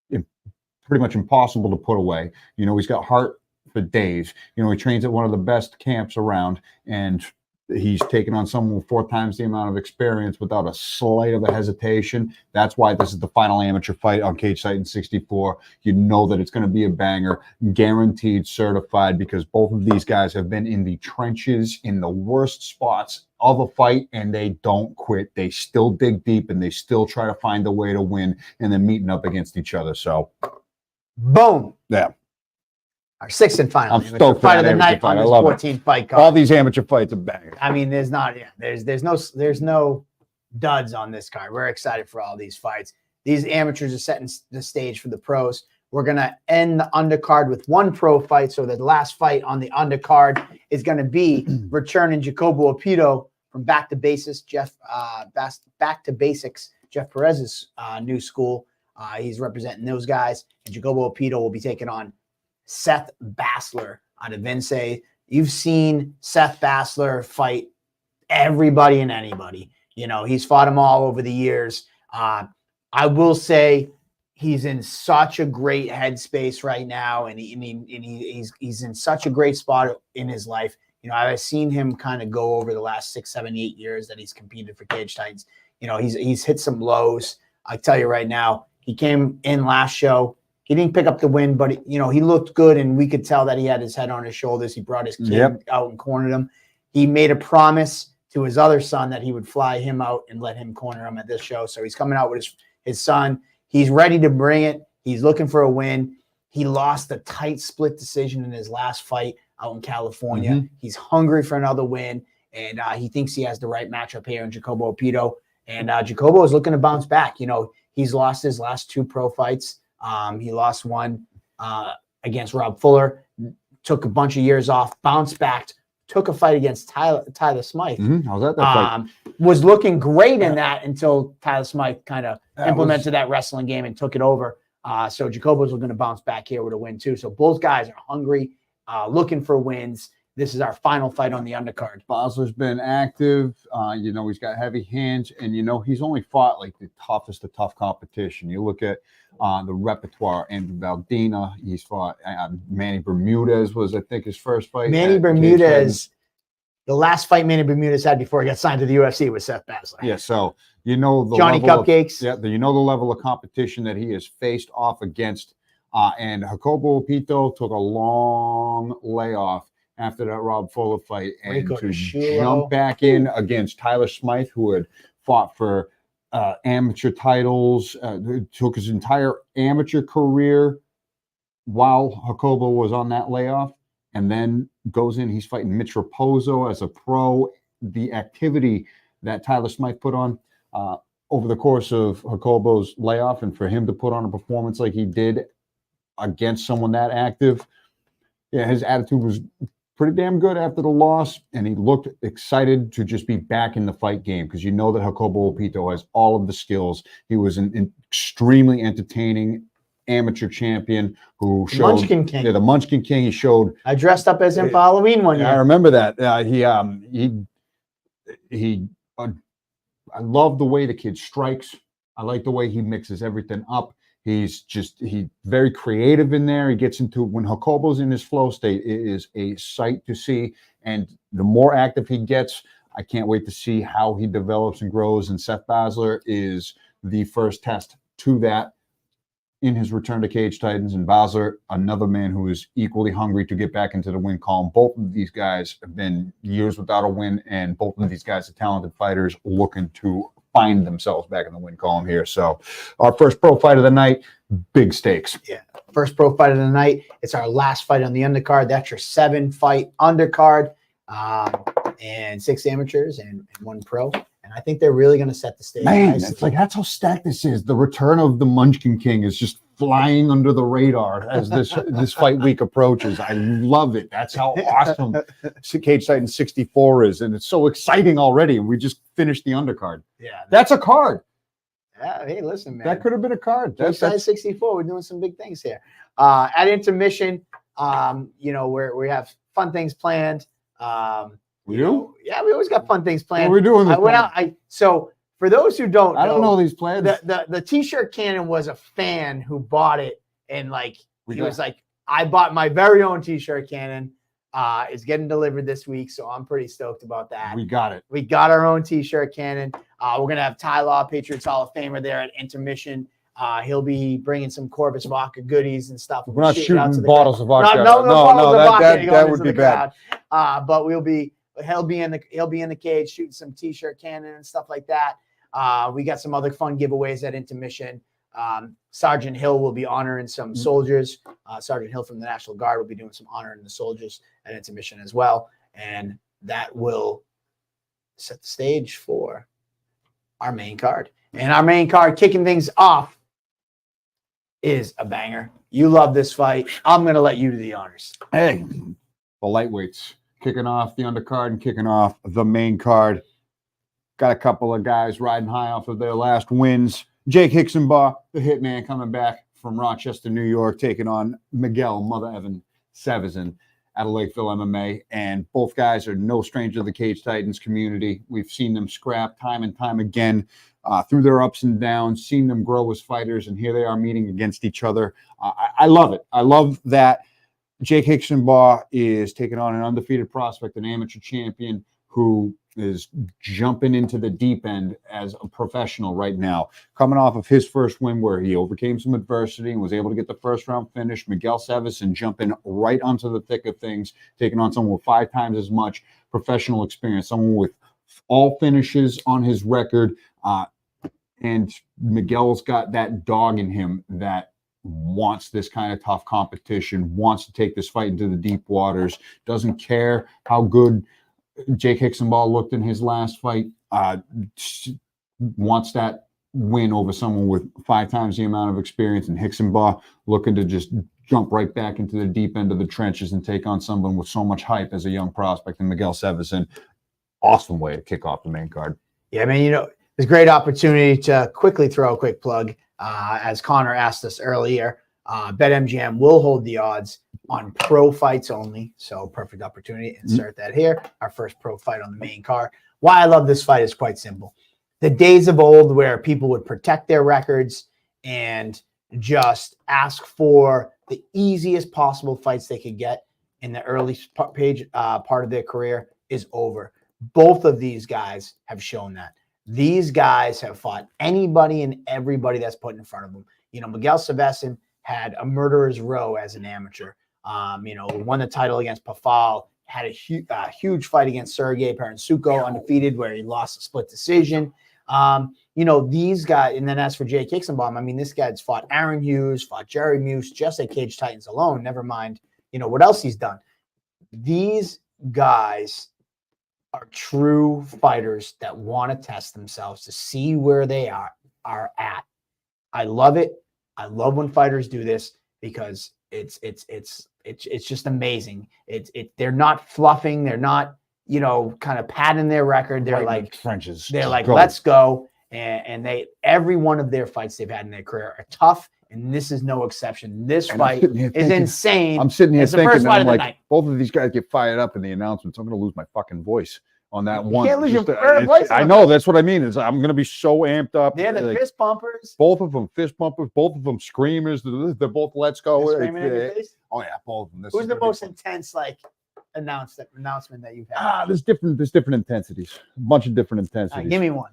pretty much impossible to put away. You know, he's got heart for days. You know, he trains at one of the best camps around, and he's taken on someone with 4 times the amount of experience without a slight of a hesitation. That's why this is the final amateur fight on Cage Titans 64. You know that it's going to be a banger, guaranteed, certified, because both of these guys have been in the trenches in the worst spots of a fight, and they don't quit. They still dig deep, and they still try to find a way to win, and then meeting up against each other. So, boom. Yeah. Our 6th and final I'm stoked fight of the night on this 14th fight card. All these amateur fights are bangers. I mean, there's no duds on this card. We're excited for all these fights. These amateurs are setting the stage for the pros. We're gonna end the undercard with 1 pro fight. So the last fight on the undercard is gonna be returning Jacobo Opito from Back to Basics. Back to Basics. Jeff Perez's new school. He's representing those guys, and Jacobo Opito will be taking on Seth Bassler out of Vince. You've seen Seth Bassler fight everybody and anybody. You know, he's fought them all over the years. I will say he's in such a great headspace right now, and he's in such a great spot in his life. You know, I've seen him kind of go over the last 6, 7, 8 years that he's competed for Cage Titans. You know, he's hit some lows. I tell you right now, he came in last show. He didn't pick up the win, but, you know, he looked good, and we could tell that he had his head on his shoulders. He brought his kid out and cornered him. He made a promise to his other son that he would fly him out and let him corner him at this show. So he's coming out with his son. He's ready to bring it. He's looking for a win. He lost a tight split decision in his last fight out in California. He's hungry for another win, and he thinks he has the right matchup here in Jacobo Opito. And Jacobo is looking to bounce back. You know, he's lost his last 2 pro fights. He lost one against Rob Fuller, took a bunch of years off, bounced back, took a fight against Tyler Smythe. How's that fight? Was looking great in that until Tyler Smythe kind of implemented that wrestling game and took it over. So Jacobo's looking to bounce back here with a win too. So both guys are hungry, looking for wins. This is our final fight on the undercard. Basler's been active. You know, he's got heavy hands, and, you know, he's only fought like the toughest of tough competition. You look at the repertoire, Andrew Valdina. He's fought Manny Bermudez was, I think, his first fight. Manny Bermudez The last fight Manny Bermudez had before he got signed to the UFC was Seth Basler. Yeah, so you know the Johnny level Cupcakes. you know the level of competition that he has faced off against. And Jacobo Pito took a long layoff after that Rob Fuller fight, and Rico to DeShulo. jump back in against Tyler Smythe, who had fought for amateur titles, took his entire amateur career while Jacobo was on that layoff, and then goes in. He's fighting Mitch Raposo as a pro. The activity that Tyler Smythe put on over the course of Jacobo's layoff, and for him to put on a performance like he did against someone that active, yeah, his attitude was pretty damn good after the loss, and he looked excited to just be back in the fight game, because you know that Jacobo Pito has all of the skills. He was an extremely entertaining amateur champion who showed Munchkin King. Yeah, the Munchkin King. He showed. I dressed up as him for Halloween one year. I remember that. I love the way the kid strikes. I like the way he mixes everything up. He's very creative in there. He gets into, when Jacobo's in his flow state, it is a sight to see. And the more active he gets, I can't wait to see how he develops and grows. And Seth Basler is the first test to that in his return to Cage Titans. And Basler, another man who is equally hungry to get back into the win column. Both of these guys have been years without a win, and both of these guys are talented fighters looking to find themselves back in the win column here. So our first pro fight of the night, big stakes. Yeah, first pro fight of the night. It's our last fight on the undercard. That's your 7-fight undercard, and 6 amateurs and 1 pro. And I think they're really going to set the stage. Man, nicely. it's like, that's how stacked this is. The return of the Munchkin King is just flying under the radar as this fight week approaches. I love it. That's how awesome Cage Titans 64 is, and it's so exciting already. And we just finished the undercard. Yeah, That's a card. yeah. Hey, listen, man. That could have been a card. Cage Titans 64. We're doing some big things here. At intermission, we have fun things planned. We do? Yeah, we always got fun things planned. What are we doing this I went time? out. So for those who don't I don't know these plans. the t-shirt cannon was a fan who bought it, and was like, I bought my very own t-shirt cannon. It's getting delivered this week, so I'm pretty stoked about that. We got it. We got our own t-shirt cannon. We're gonna have Ty Law, Patriots Hall of Famer, there at intermission. He'll be bringing some Corvus vodka goodies and stuff. We're not shooting out to shooting the bottles crowd. of vodka. No, bottles of vodka that going would into be the bad. crowd. But he'll be in the cage shooting some t-shirt cannon and stuff like that. We got some other fun giveaways at intermission. Sergeant Hill will be honoring some soldiers. Sergeant Hill from the National Guard will be doing some honoring the soldiers at intermission as well. And that will set the stage for our main card. And our main card, kicking things off, is a banger. You love this fight. I'm going to let you do the honors. Hey, the lightweights kicking off the undercard and kicking off the main card. Got a couple of guys riding high off of their last wins. Jake Hicksonbaugh, the hitman, coming back from Rochester, New York, taking on Miguel Mother Evan Savizin out of Lakeville MMA. And both guys are no stranger to the Cage Titans community. We've seen them scrap time and time again through their ups and downs, seen them grow as fighters, and here they are meeting against each other. I love it. I love that Jake Hicksonbaugh is taking on an undefeated prospect, an amateur champion who is jumping into the deep end as a professional right now. Coming off of his first win where he overcame some adversity and was able to get the first round finish, Miguel Savizin jumping right onto the thick of things, taking on someone with 5 times as much professional experience, someone with all finishes on his record. And Miguel's got that dog in him that wants this kind of tough competition, wants to take this fight into the deep waters, doesn't care how good Jake Hicksonbaugh looked in his last fight, wants that win over someone with 5 times the amount of experience, and Hicksonbaugh looking to just jump right back into the deep end of the trenches and take on someone with so much hype as a young prospect in Miguel Savizin. Awesome way to kick off the main card. Yeah, I mean, it's a great opportunity to quickly throw a quick plug. As Connor asked us earlier, BetMGM will hold the odds on pro fights only. So perfect opportunity. Insert that here. Our first pro fight on the main card. Why I love this fight is quite simple. The days of old where people would protect their records and just ask for the easiest possible fights they could get in the early part of their career is over. Both of these guys have shown that. These guys have fought anybody and everybody that's put in front of them. Miguel Savesin had a murderer's row as an amateur. Won the title against Pafal, had a huge fight against Sergey Paransuko, undefeated, where he lost a split decision. These guys, and then as for Jay Kixenbaum, this guy's fought Aaron Hughes, fought Jerry Muse, just at Cage Titans alone, never mind, what else he's done. These guys are true fighters that want to test themselves to see where they are at. I love it. I love when fighters do this because it's just amazing. They're not fluffing. They're not, kind of padding their record. They're like trenches. They're like, let's go. And every one of their fights they've had in their career are tough. And this is no exception. This fight is insane. I'm sitting here thinking, first fight I'm of the like, night. both of these guys get fired up in the announcements. I'm going to lose my fucking voice on that one. Can't lose your Just, voice. I know, that's what I mean. Is I'm going to be so amped up. They're the fist bumpers. Both of them fist bumpers. Both of them screamers. They're both let's go. Screaming in your face? Oh yeah, both of them. Who's the most intense announcement that you've had? There's different intensities. A bunch of different intensities. Give me one.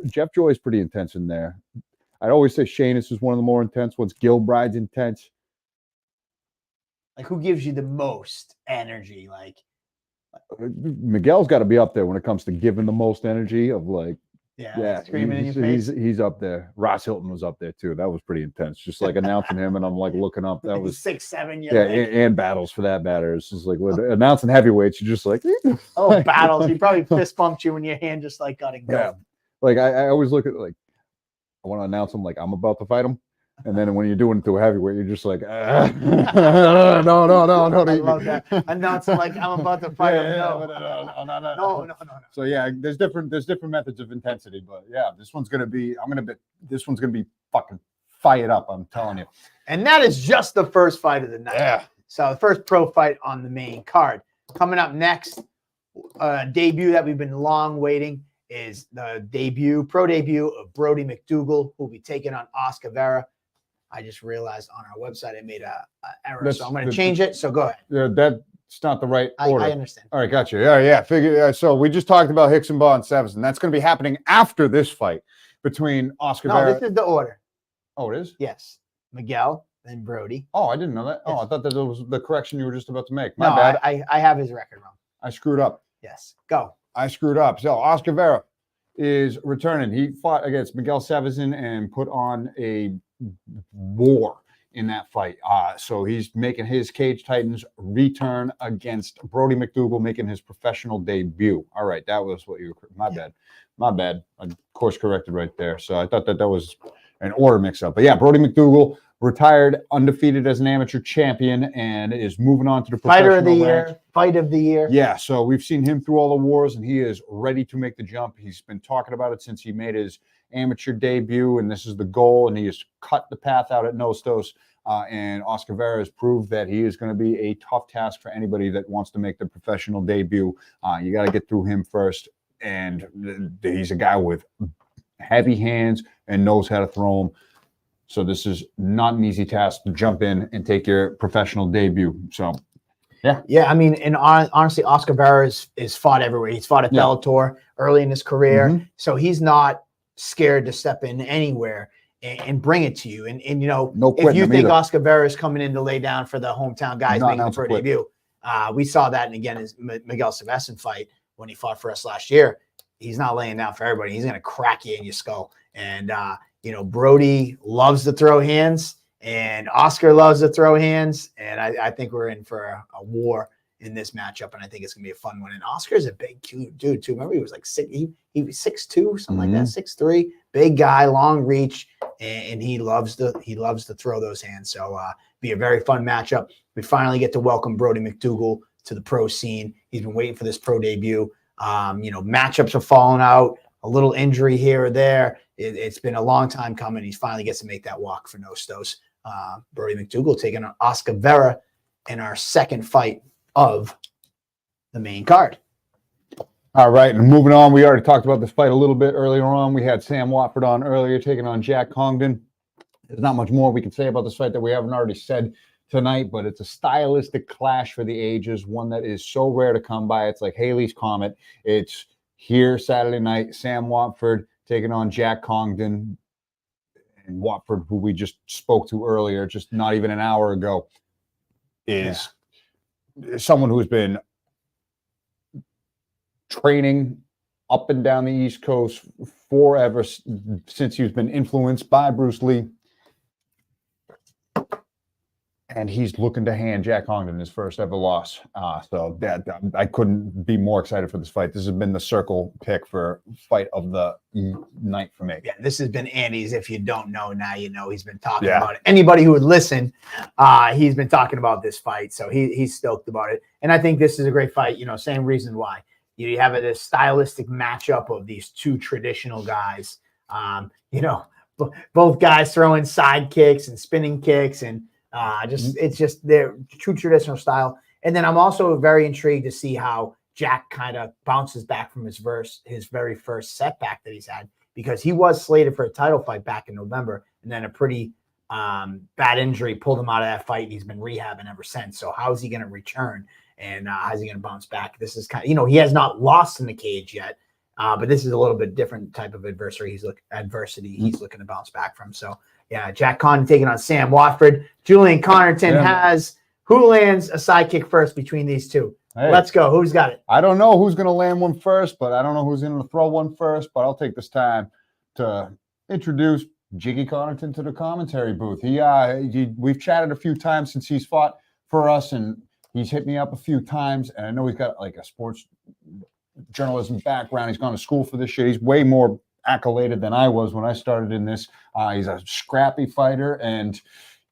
Jeff Joy is pretty intense in there. I'd always say Shanus is one of the more intense ones. Gilbride's intense. Like, who gives you the most energy? Like, Miguel's got to be up there when it comes to giving the most energy of screaming in your face. He's up there. Ross Hilton was up there too. That was pretty intense. Just like announcing him, and I'm like looking up. That was 6'7". And battles for that matter. It's just like with announcing heavyweights, you're just like, battles. He probably fist bumped you when your hand just like got it going. Yeah. Like I always look at I want to announce him like I'm about to fight him. And then when you're doing it to a heavyweight, you're just like, no. I love that. Announcing like I'm about to fight him. No. So yeah, there's different methods of intensity, but yeah, this one's gonna be fucking fired up. I'm telling you. And that is just the first fight of the night. Yeah. So the first pro fight on the main card. Coming up next, debut that we've been long waiting is the pro debut of Brody McDougall, who will be taking on Oscar Vera. I just realized on our website I made a error, so I'm going to change it. So go ahead. Yeah, that's not the right order. I understand. All right, gotcha. Yeah. Figure. So we just talked about Hicksonbaugh and Severson. That's going to be happening after this fight between Oscar Vera. No, this is the order. Oh, it is? Yes. Miguel, then Brody. Oh, I didn't know that. Oh, I thought that was the correction you were just about to make. My bad. I have his record wrong. I screwed up. Yes. Go. I screwed up. So Oscar Vera is returning. He fought against Miguel Savezin and put on a war in that fight. So he's making his Cage Titans return against Brody McDougall, making his professional debut. All right, that was what you were. My bad. I course corrected right there. So I thought that was an order mix-up. But yeah, Brody McDougall retired undefeated as an amateur champion and is moving on to the fighter of the year. Fight of the year. Yeah, so we've seen him through all the wars, and he is ready to make the jump. He's been talking about it since he made his amateur debut, and this is the goal, and he has cut the path out at Nostos. And Oscar Vera has proved that he is going to be a tough task for anybody that wants to make the professional debut. You got to get through him first, and he's a guy with heavy hands and knows how to throw them. So this is not an easy task to jump in and take your professional debut. So, yeah. I mean, and honestly, Oscar Vera is fought everywhere. He's fought at Bellator early in his career, so he's not scared to step in anywhere and bring it to you. And if you think Oscar Vera is coming in to lay down for the hometown guys making the pro debut, we saw that, and again, his Miguel Savesin fight when he fought for us last year. He's not laying down for everybody. He's going to crack you in your skull. And Brody loves to throw hands, and Oscar loves to throw hands. And I think we're in for a war in this matchup, and I think it's gonna be a fun one. And Oscar's a big dude too. Remember, he was like he was 6'2", something like that, 6'3", big guy, long reach, and he loves to throw those hands. So be a very fun matchup. We finally get to welcome Brody McDougall to the pro scene. He's been waiting for this pro debut. Matchups are falling out, a little injury here or there. It's been a long time coming. He finally gets to make that walk for Nostos. Brody McDougall taking on Oscar Vera in our second fight of the main card. All right, and moving on, we already talked about this fight a little bit earlier on. We had Sam Watford on earlier, taking on Jack Congdon. There's not much more we can say about this fight that we haven't already said tonight, but it's a stylistic clash for the ages, one that is so rare to come by. It's like Haley's Comet. It's here Saturday night, Sam Watford taking on Jack Congdon. And Watford, who we just spoke to earlier, just not even an hour ago, is someone who's been training up and down the East Coast forever, since he's been influenced by Bruce Lee. And he's looking to hand Jack Congdon his first ever loss. So I couldn't be more excited for this fight. This has been the circle pick for fight of the night for me. Yeah, this has been Andy's. If you don't know, now you know. He's been talking about it. Anybody who would listen, he's been talking about this fight. So he's stoked about it. And I think this is a great fight. You know, same reason why. You have a stylistic matchup of these two traditional guys. You know, both guys throwing side kicks and spinning kicks, and it's just their true traditional style. And then I'm also very intrigued to see how Jack kind of bounces back from his very first setback that he's had, because he was slated for a title fight back in November, and then a pretty bad injury pulled him out of that fight, and he's been rehabbing ever since. So how is he going to return? And how's he going to bounce back? This is kind of, you know, he has not lost in the cage yet, but this is a little bit different type of adversity he's looking to bounce back from. So, yeah, Jack Congdon taking on Sam Watford. Julian Connerton has who lands a side kick first between these two? Hey, let's go. Who's got it? I don't know who's going to land one first, but I don't know who's going to throw one first. But I'll take this time to introduce Jiggy Connerton to the commentary booth. We've chatted a few times since he's fought for us, and he's hit me up a few times, and I know he's got like a sports journalism background. He's gone to school for this shit. He's way more accoladed than I was when I started in this. He's a scrappy fighter, and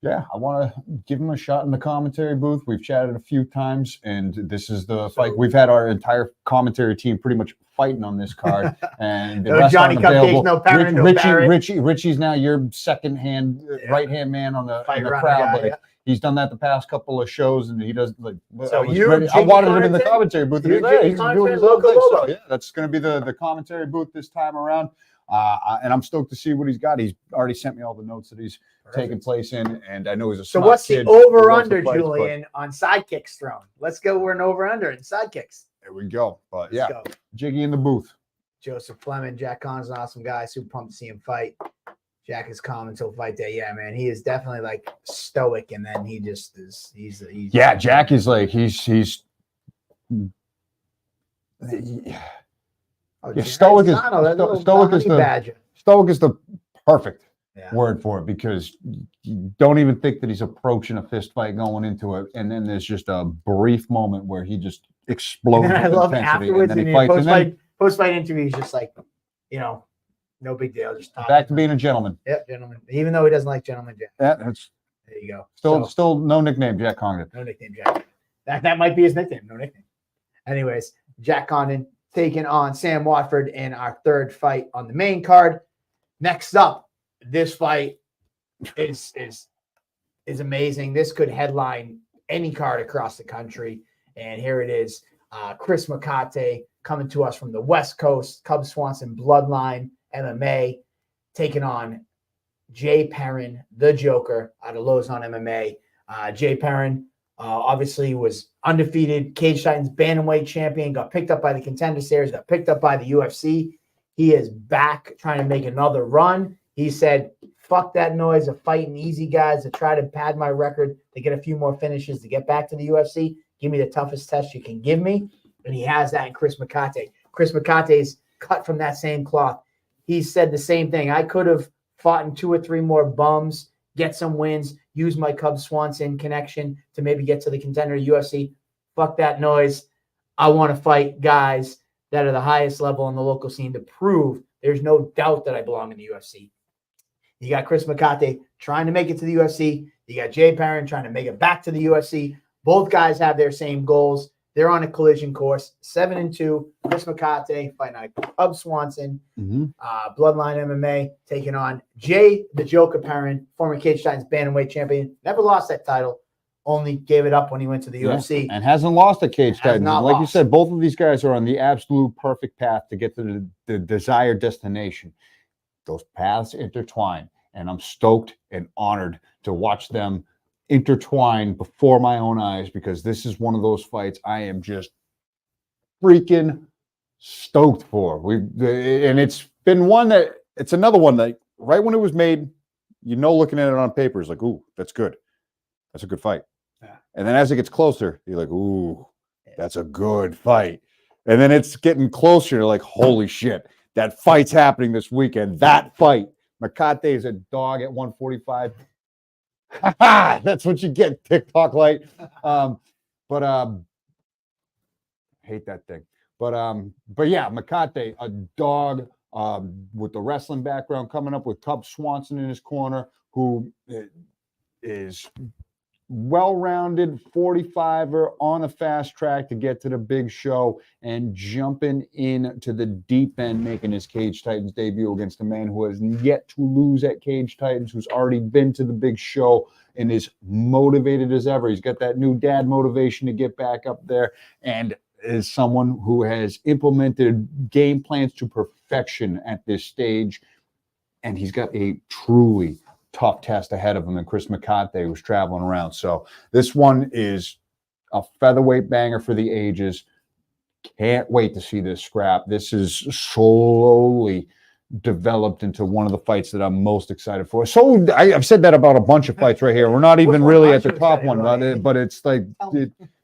yeah, I want to give him a shot in the commentary booth. We've chatted a few times, and this is the fight. We've had our entire commentary team pretty much fighting on this card, and the rest Johnny aren't available. Cupcakes, no Parent, no Barrett. Richie's now your second-hand, right-hand man on the crowd. But he's done that the past couple of shows, and he does like. So I wanted him in the commentary booth. And he's doing his own thing. So, yeah, that's going to be the commentary booth this time around. And I'm stoked to see what he's got. He's already sent me all the notes that he's taking place in, and I know he's a smart So what's kid. the over-under, Julian, on sidekicks thrown? Let's go. We're an over-under in sidekicks. There we go. But Let's go. Jiggy in the booth. Joseph Fleming, Jack Conn's an awesome guy. Super pumped to see him fight. Jack is calm until fight day. Yeah, man, he is definitely like stoic, and then he just is. He's Jack is like he's stoic is the perfect word for it, because you don't even think that he's approaching a fist fight going into it, and then there's just a brief moment where he just explodes with I love intensity, afterwards, and then he fights. Post-fight interview, he's just like, you know, no big deal. Just back to being a gentleman. Yep, gentleman. Even though he doesn't like Gentleman Jack. Yeah, that's there you go. Still no nickname, Jack Congdon. No nickname, Jack. That might be his nickname. No nickname. Anyways, Jack Congdon taking on Sam Watford in our third fight on the main card. Next up, this fight is amazing. This could headline any card across the country. And here it is. Chris McCate coming to us from the West Coast, Cub Swanson Bloodline MMA, taking on Jay Perrin, the Joker, out of Lausanne MMA. Jay Perrin obviously was undefeated Cage Titans bantamweight champion, got picked up by the Contender Series, got picked up by the UFC. He is back trying to make another run. He said, fuck that noise of fighting easy guys to try to pad my record, to get a few more finishes, to get back to the UFC. Give me the toughest test you can give me. And he has that in Chris McCate. Chris McCate's cut from that same cloth. He said the same thing. I could have fought in 2 or 3 more bums, get some wins, use my Cub Swanson connection to maybe get to the Contender UFC. Fuck that noise. I want to fight guys that are the highest level in the local scene to prove there's no doubt that I belong in the UFC. You got Chris McCate trying to make it to the UFC. You got Jay Perrin trying to make it back to the UFC. Both guys have their same goals. They're on a collision course, 7-2. Chris McCate fighting out Cub Swanson, Bloodline MMA, taking on Jay the Joker Perrin, former Cage Titans bantamweight champion. Never lost that title, only gave it up when he went to the UFC. And hasn't lost a Cage Titans. Like you said, both of these guys are on the absolute perfect path to get to the desired destination. Those paths intertwine, and I'm stoked and honored to watch them intertwined before my own eyes, because this is one of those fights I am just freaking stoked for. And it's been it's another one that right when it was made, looking at it on paper is like, ooh, that's good. That's a good fight. Yeah. And then as it gets closer, you're like, ooh, that's a good fight. And then it's getting closer. You're like, holy shit, that fight's happening this weekend. That fight. Makate is a dog at 145. That's what you get, TikTok light. Hate that thing. But yeah, Makate, a dog with the wrestling background, coming up with Cub Swanson in his corner, who is well-rounded 45er on a fast track to get to the big show and jumping into the deep end, making his Cage Titans debut against a man who has yet to lose at Cage Titans, who's already been to the big show and is motivated as ever. He's got that new dad motivation to get back up there, and is someone who has implemented game plans to perfection at this stage. And he's got a truly tough test ahead of him than Chris Makate, who's traveling around. So this one is a featherweight banger for the ages. Can't wait to see this scrap. This is slowly developed into one of the fights that I'm most excited for. So I've said that about a bunch of fights right here. We're not even really at the top one, but it's like,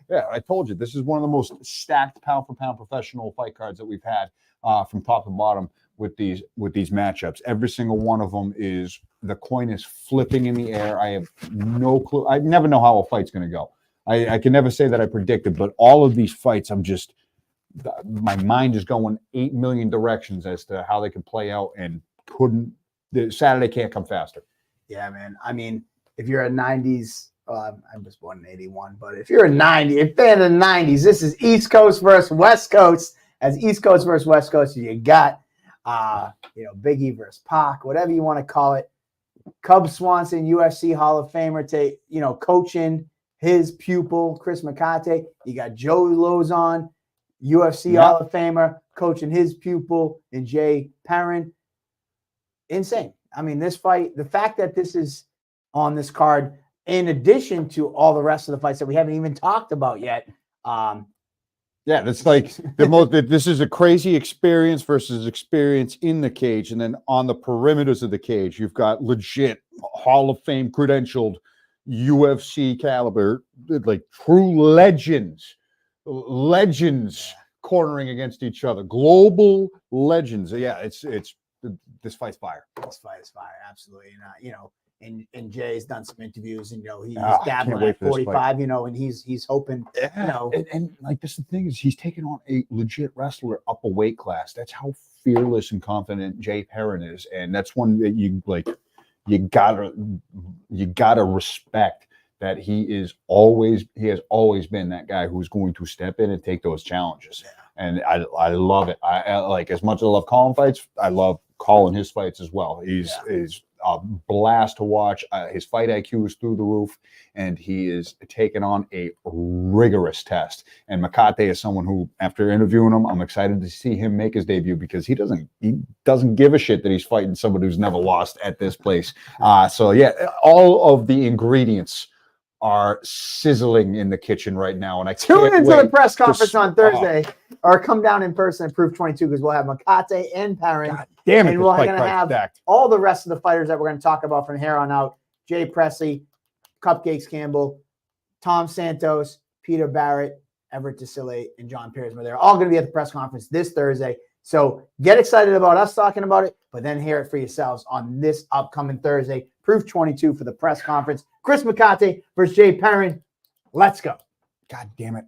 yeah, I told you, this is one of the most stacked pound-for-pound professional fight cards that we've had from top to bottom with these matchups. Every single one of them is, the coin is flipping in the air. I have no clue. I never know how a fight's going to go. I can never say that I predicted, but all of these fights, my mind is going 8 million directions as to how they could play out, and Saturday can't come faster. Yeah, man. I mean, if you're a 90s, I was born in 81, but if you're a fan of the 90s, this is East Coast versus West Coast. As East Coast versus West Coast, you got, Big E versus Pac, whatever you want to call it. Cub Swanson, UFC Hall of Famer, coaching his pupil, Chris Makate. You got Joe Lozon, UFC Hall of Famer, coaching his pupil, and Jay Perrin. Insane. I mean, this fight, the fact that this is on this card, in addition to all the rest of the fights that we haven't even talked about yet. Yeah, that's like this is a crazy experience versus experience in the cage. And then on the perimeters of the cage, you've got legit Hall of Fame credentialed UFC caliber, like true legends cornering against each other, global legends. Yeah, this fight's fire. This fight is fire, absolutely. And Jay's done some interviews, and he's dabbling at 45, and he's hoping, and like this, the thing is, he's taking on a legit wrestler up a weight class. That's how fearless and confident Jay Perrin is, and that's one that you gotta respect, that he has always been that guy who's going to step in and take those challenges. Yeah. And I love it. I like, as much as I love calling fights, I love calling his fights as well. He's a blast to watch. His fight IQ is through the roof, and he is taking on a rigorous test. And Makate is someone who, after interviewing him, I'm excited to see him make his debut, because he doesn't give a shit that he's fighting someone who's never lost at this place. So yeah, all of the ingredients are sizzling in the kitchen right now, and I tune into the press conference on Thursday, or come down in person at Proof 22, because we'll have Makate and Perrin. God damn it! And we're going to have all the rest of the fighters that we're going to talk about from here on out: Jay Presley, Cupcakes Campbell, Tom Santos, Peter Barrett, Everett DeSille, and John Piersma. They're all going to be at the press conference this Thursday. So get excited about us talking about it, but then hear it for yourselves on this upcoming Thursday. Proof 22 for the press conference. Chris Makate versus Jay Perrin. Let's go. God damn it.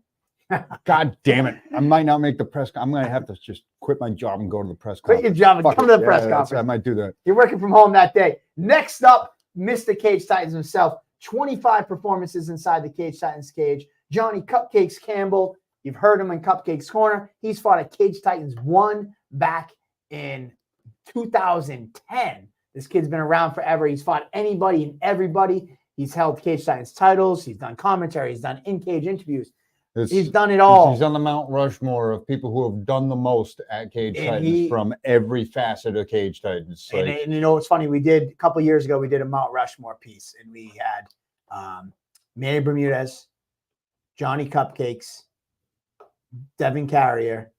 God damn it. I might not make the press. I'm going to have to just quit my job and go to the press conference. Quit your job and come to the press conference. I might do that. You're working from home that day. Next up, Mr. Cage Titans himself. 25 performances inside the Cage Titans cage. Johnny Cupcakes Campbell. You've heard him in Cupcakes Corner. He's fought at Cage Titans 1 back in 2010. This kid's been around forever. He's fought anybody and everybody. He's held Cage Titans titles. He's done commentary. He's done in-cage interviews. He's done it all. He's on the Mount Rushmore of people who have done the most at Cage Titans from every facet of Cage Titans. And it's funny. We did a couple years ago. We did a Mount Rushmore piece, and we had Manny Bermudez, Johnny Cupcakes, Devin Carrier,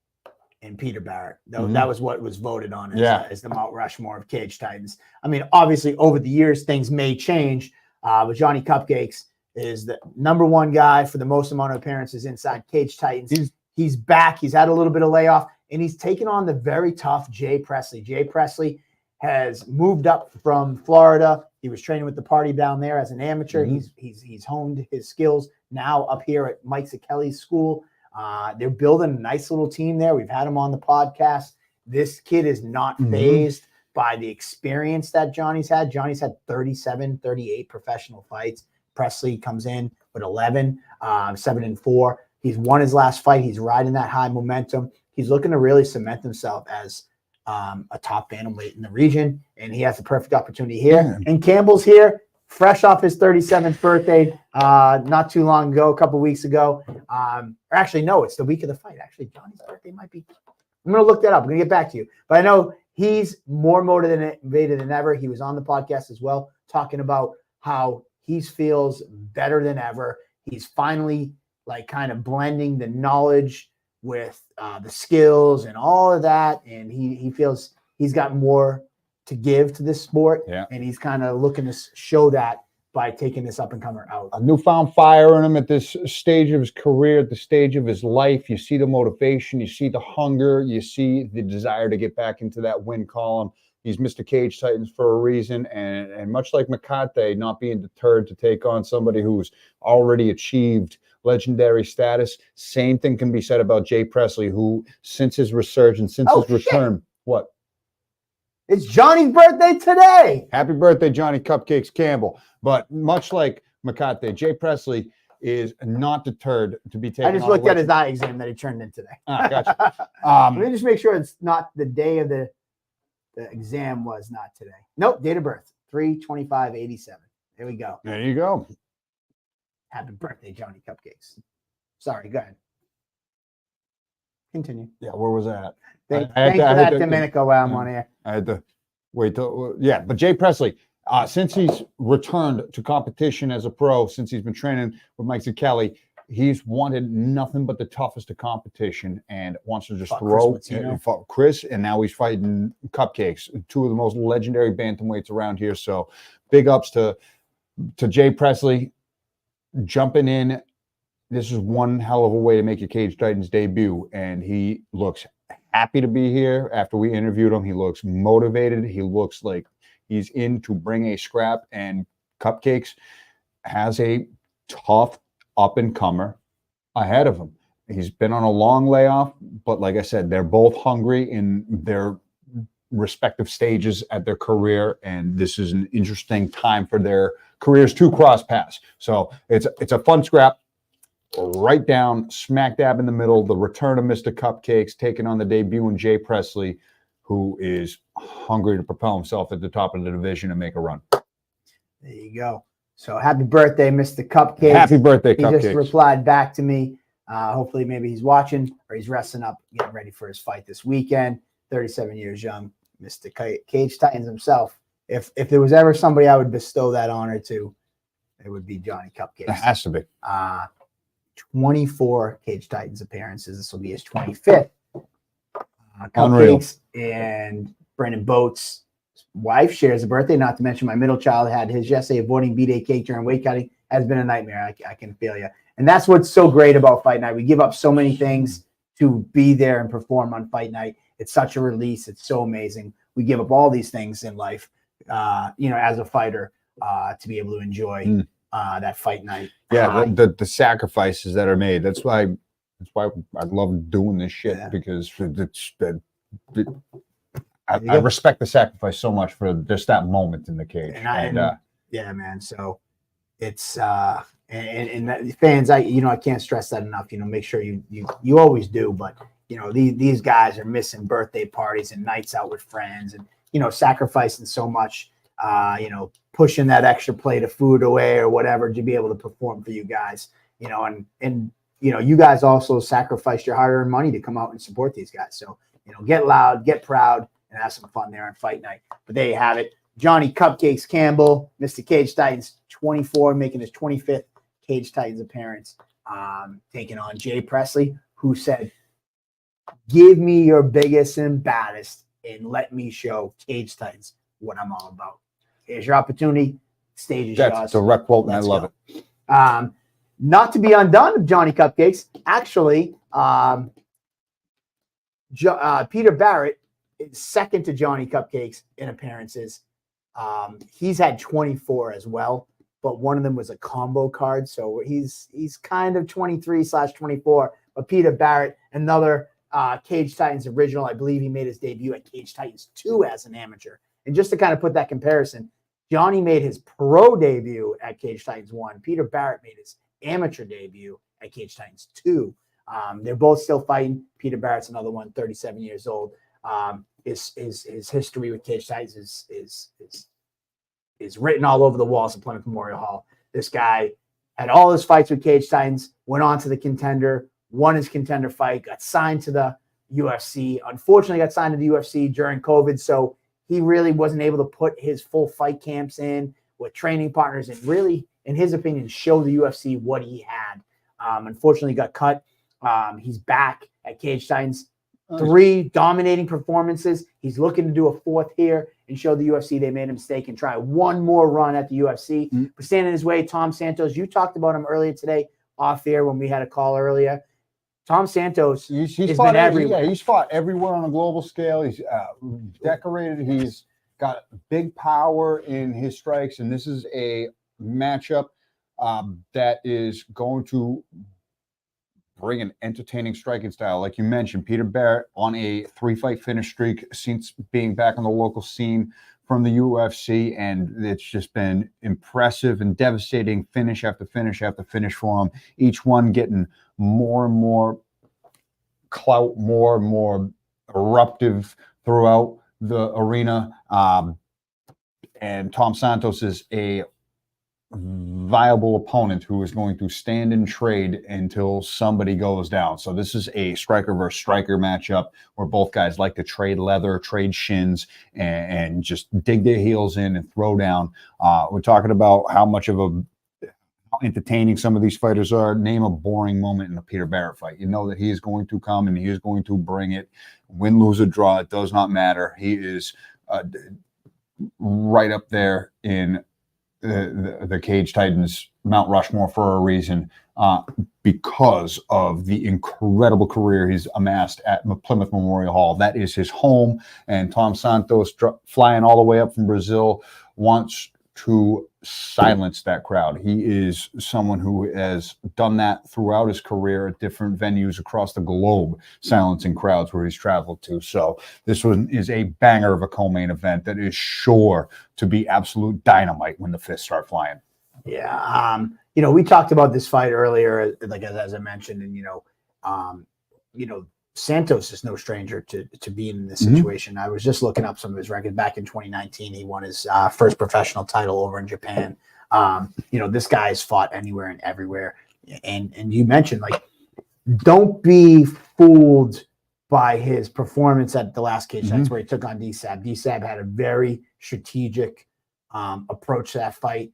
and Peter Barrett. That was what was voted on as the Mount Rushmore of Cage Titans. I mean, obviously, over the years, things may change, but Johnny Cupcakes is the number one guy for the most amount of appearances inside Cage Titans. He's back. He's had a little bit of layoff, and he's taken on the very tough Jay Presley. Jay Presley has moved up from Florida. He was training with the party down there as an amateur. He's honed his skills now up here at Mike Kelly's school. They're building a nice little team there. We've had him on the podcast. This kid is not fazed by the experience that Johnny's had. Johnny's had 37, 38 professional fights. Presley comes in with 11, 7-4. He's won his last fight. He's riding that high momentum. He's looking to really cement himself as a top bantamweight in the region, and he has the perfect opportunity here. Yeah. And Campbell's here, fresh off his 37th birthday, not too long ago, a couple weeks ago. Or actually, no, it's the week of the fight. Actually, Johnny's birthday might be. I'm going to look that up. I'm going to get back to you. But I know he's more motivated than ever. He was on the podcast as well, talking about how he feels better than ever. He's finally kind of blending the knowledge with the skills and all of that. And he feels he's got more to give to this sport. Yeah. And he's kind of looking to show that by taking this up and comer out. A newfound fire in him at this stage of his career, at the stage of his life. You see the motivation, you see the hunger, you see the desire to get back into that win column. He's Mr. Cage Titans for a reason, and much like Makate, not being deterred to take on somebody who's already achieved legendary status. Same thing can be said about Jay Presley, who since his resurgence, since his return, what? It's Johnny's birthday today. Happy birthday, Johnny Cupcakes Campbell. But much like Makate, Jay Presley is not deterred to be taken. I just looked at his eye exam that he turned in today. Gotcha. Let me just make sure it's not the day of the exam was not today. Nope, date of birth, 3/25/87. There we go. There you go. Happy birthday, Johnny Cupcakes. Sorry, go ahead. Continue. Yeah, where was that? Thanks for that, Domenico, while I'm on air. I had to wait till, but Jay Presley, since he's returned to competition as a pro, since he's been training with Mike Kelly, he's wanted nothing but the toughest of competition and wants to just throw Chris, and now he's fighting Cupcakes, two of the most legendary bantamweights around here. So big ups to Jay Presley jumping in. This is one hell of a way to make your Cage Titans debut, and he looks happy to be here. After we interviewed him, he looks motivated. He looks like he's in to bring a scrap, and Cupcakes has a tough up-and-comer ahead of him. He's been on a long layoff, but like I said, they're both hungry in their respective stages at their career, and this is an interesting time for their careers to cross paths. So it's a fun scrap. Right down, smack dab in the middle, the return of Mr. Cupcakes, taking on the debut in Jay Presley, who is hungry to propel himself at the top of the division and make a run. There you go. So happy birthday, Mr. Cupcakes. Happy birthday, Cupcakes. He just replied back to me. Hopefully maybe he's watching or he's resting up, getting ready for his fight this weekend. 37 years young, Mr. Cage Titans himself. If there was ever somebody I would bestow that honor to, it would be Johnny Cupcakes. It has to be. 24 Cage Titans appearances. This will be his 25th. Cupcakes and Brandon Boat's wife shares a birthday, not to mention my middle child had his yesterday. Avoiding B-Day cake during weight cutting has been a nightmare. I can feel you. And that's what's so great about Fight Night. We give up so many things to be there and perform on Fight Night. It's such a release. It's so amazing. We give up all these things in life, as a fighter, to be able to enjoy that Fight Night. Yeah, the sacrifices that are made. That's why I love doing this shit, because I respect the sacrifice so much for just that moment in the cage. Yeah, man. So it's and that, fans, I can't stress that enough. Make sure you always do, but these guys are missing birthday parties and nights out with friends, and sacrificing so much. Pushing that extra plate of food away or whatever to be able to perform for you guys, and you guys also sacrificed your hard-earned money to come out and support these guys. So, get loud, get proud, and have some fun there on Fight Night. But there you have it. Johnny Cupcakes Campbell, Mr. Cage Titans, 24, making his 25th Cage Titans appearance, taking on Jay Presley, who said, "Give me your biggest and baddest, and let me show Cage Titans what I'm all about." Here's your opportunity. Stage is yours. That's a direct quote, and I Let's love go. it. Not to be undone, Johnny Cupcakes. Actually, Peter Barrett is second to Johnny Cupcakes in appearances. He's had 24 as well, but one of them was a combo card, so he's kind of 23/24. But Peter Barrett, another Cage Titans original, I believe he made his debut at Cage Titans 2 as an amateur. And just to kind of put that comparison, Johnny made his pro debut at Cage Titans 1. Peter Barrett made his amateur debut at Cage Titans 2. They're both still fighting. Peter Barrett's another one, 37 years old. His history with Cage Titans is written all over the walls of Plymouth Memorial Hall. This guy had all his fights with Cage Titans, went on to the Contender, won his Contender fight, got signed to the UFC. Unfortunately, got signed to the UFC during COVID, so he really wasn't able to put his full fight camps in with training partners and really, in his opinion, show the UFC what he had. Unfortunately, got cut. He's back at Cage Titans. 3 dominating performances. He's looking to do a 4th here and show the UFC they made a mistake and try one more run at the UFC. But standing in his way, Tom Santos, you talked about him earlier today off air when we had a call earlier. Tom Santos He's has fought been everywhere. Yeah, he's fought everywhere on a global scale. He's decorated. He's got big power in his strikes, and this is a matchup that is going to bring an entertaining striking style. Like you mentioned, Peter Barrett on a 3-fight finish streak since being back on the local scene from the UFC, and it's just been impressive and devastating finish after finish after finish for him. Each one getting more and more clout, more and more eruptive throughout the arena. And Tom Santos is a viable opponent who is going to stand and trade until somebody goes down. So this is a striker versus striker matchup where both guys like to trade leather, trade shins, and just dig their heels in and throw down. We're talking about how entertaining some of these fighters are. Name a boring moment in a Peter Barrett fight. You know that he is going to come and he is going to bring it. Win, lose, or draw, it does not matter. He is right up there in the Cage Titans Mount Rushmore for a reason, because of the incredible career he's amassed at Plymouth Memorial Hall. That is his home, and Tom Santos, flying all the way up from Brazil, wants to silence that crowd. He is someone who has done that throughout his career at different venues across the globe, silencing crowds where he's traveled to. So this one is a banger of a co-main event that is sure to be absolute dynamite when the fists start flying. Yeah. We talked about this fight earlier, like as I mentioned, and Santos is no stranger to being in this situation. I was just looking up some of his records. Back in 2019, he won his first professional title over in Japan. This guy has fought anywhere and everywhere. And you mentioned, like, don't be fooled by his performance at the last Cage Titans where he took on DSAB. DSAB had a very strategic approach to that fight.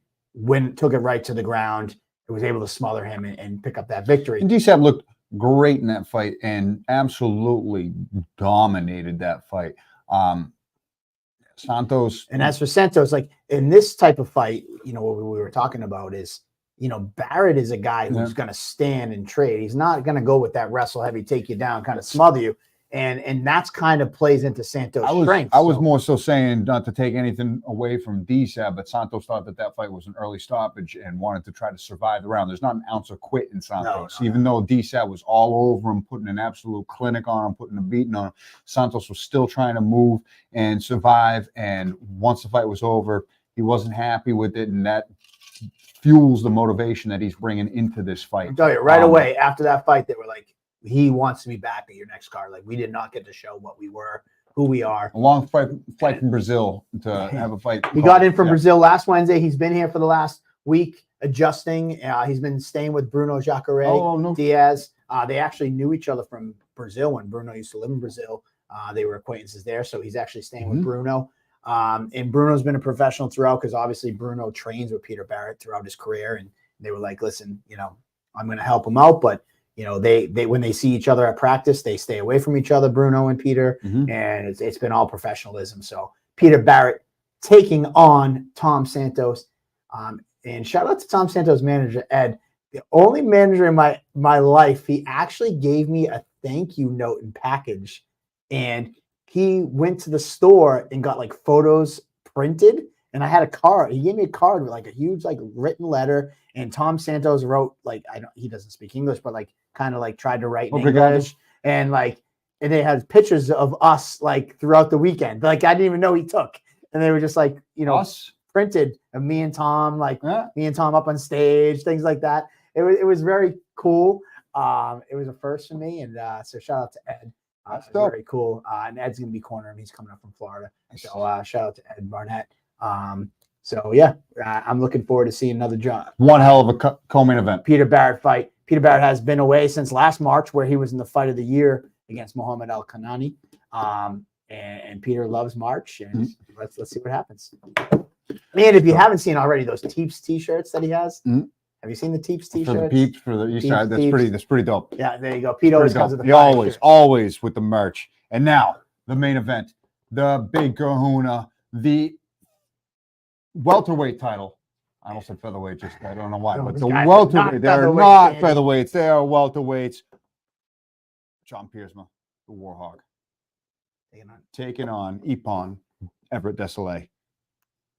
Took it right to the ground. It was able to smother him and pick up that victory. And DSAB looked great in that fight and absolutely dominated that fight. Santos. And as for Santos, like in this type of fight, what we were talking about is, Barrett is a guy who's going to stand and trade. He's not going to go with that wrestle heavy, take you down, kind of smother you. And that's kind of plays into Santos' strength. I was more so saying, not to take anything away from DSAB, but Santos thought that fight was an early stoppage and wanted to try to survive the round. There's not an ounce of quit in Santos. Even though DSAB was all over him, putting an absolute clinic on him, putting a beating on him, Santos was still trying to move and survive. And once the fight was over, he wasn't happy with it, and that fuels the motivation that he's bringing into this fight. I'll tell you, right away after that fight, they were like, he wants to be back at your next card. Like, we did not get to show what we were, who we are. A long flight from Brazil to have a fight. He got in from Brazil last Wednesday. He's been here for the last week adjusting. He's been staying with Bruno Jacare Diaz. They actually knew each other from Brazil when Bruno used to live in Brazil. They were acquaintances there, so he's actually staying with Bruno. And Bruno's been a professional throughout because obviously Bruno trains with Peter Barrett throughout his career, They were like, listen, I'm going to help them out, but they when they see each other at practice, they stay away from each other, Bruno and Peter, and it's been all professionalism. So Peter Barrett taking on Tom Santos, and shout out to Tom Santos' manager Ed, the only manager in my life. He actually gave me a thank you note and package, and he went to the store and got like photos printed. And I had a card. He gave me a card with like a huge like written letter. And Tom Santos wrote like he doesn't speak English, but like kind of like tried to write in English. And like and they had pictures of us like throughout the weekend. Like I didn't even know he took. And they were just like, us printed of me and Tom, like me and Tom up on stage, things like that. It was very cool. It was a first for me. And so shout out to Ed. Very cool. And Ed's gonna be cornering him. He's coming up from Florida. So shout out to Ed Barnett. So yeah, I'm looking forward to seeing another job. One hell of a co-main event. Peter Barrett fight. Peter Barrett has been away since last March, where he was in the fight of the year against Muhammad Al Kanani. And Peter loves March, and let's see what happens. Man, if you haven't seen already those Teeps t-shirts that he has, have you seen the Teeps t-shirts? For the peeps, for the East Side, that's pretty dope. Yeah, there you go. Pete always comes with the always with the merch. And now the main event, the big kahuna, the welterweight title. I almost said featherweight, just I don't know why, but the welterweight, they're not featherweights, they are welterweights. John Piersma, the Warhawk, taking on Ippon Everett Desailly.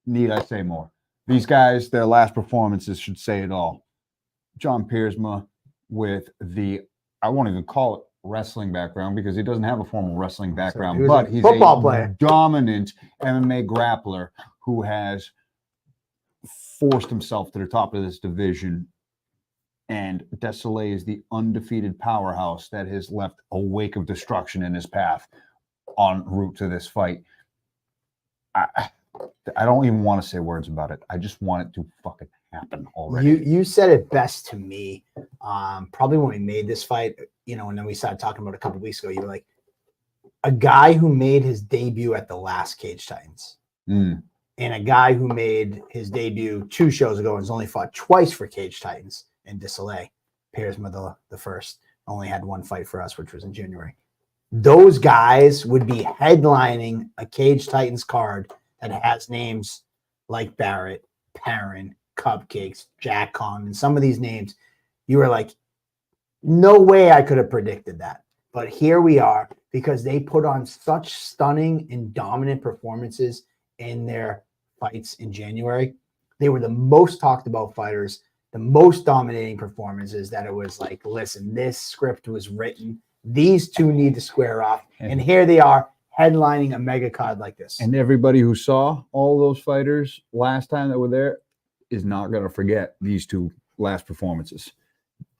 Need I say more? These guys, their last performances should say it all. John Piersma with I won't even call it wrestling background because he doesn't have a formal wrestling background, but he's a dominant MMA grappler who has forced himself to the top of this division. And Desailly is the undefeated powerhouse that has left a wake of destruction in his path en route to this fight. I don't even want to say words about it. I just want it to fucking happen already. You said it best to me. Probably when we made this fight, and then we started talking about it a couple of weeks ago. You were like, a guy who made his debut at the last Cage Titans, and a guy who made his debut 2 shows ago and has only fought twice for Cage Titans, and Desailly, Piersma the first, only had 1 fight for us, which was in January. Those guys would be headlining a Cage Titans card that has names like Barrett, Perrin, Cupcakes, Jack Con, and some of these names. You were like, no way I could have predicted that. But here we are, because they put on such stunning and dominant performances in their fights in January. They were the most talked about fighters, the most dominating performances, that it was like, listen, this script was written. These two need to square off. And here they are headlining a mega card like this. And everybody who saw all those fighters last time that were there is not going to forget these 2 last performances.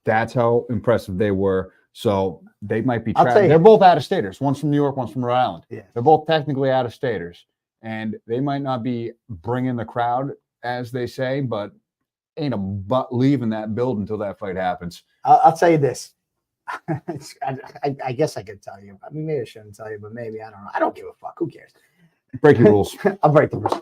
That's how impressive they were. So they might be they're both out-of-staters. One's from New York, one's from Rhode Island. Yeah. They're both technically out-of-staters. And they might not be bringing the crowd, as they say, but ain't a butt leaving that building until that fight happens. I'll tell you this. I guess I could tell you. I mean, maybe I shouldn't tell you, but maybe, I don't know. I don't give a fuck. Who cares? Break your rules. I'll break the rules.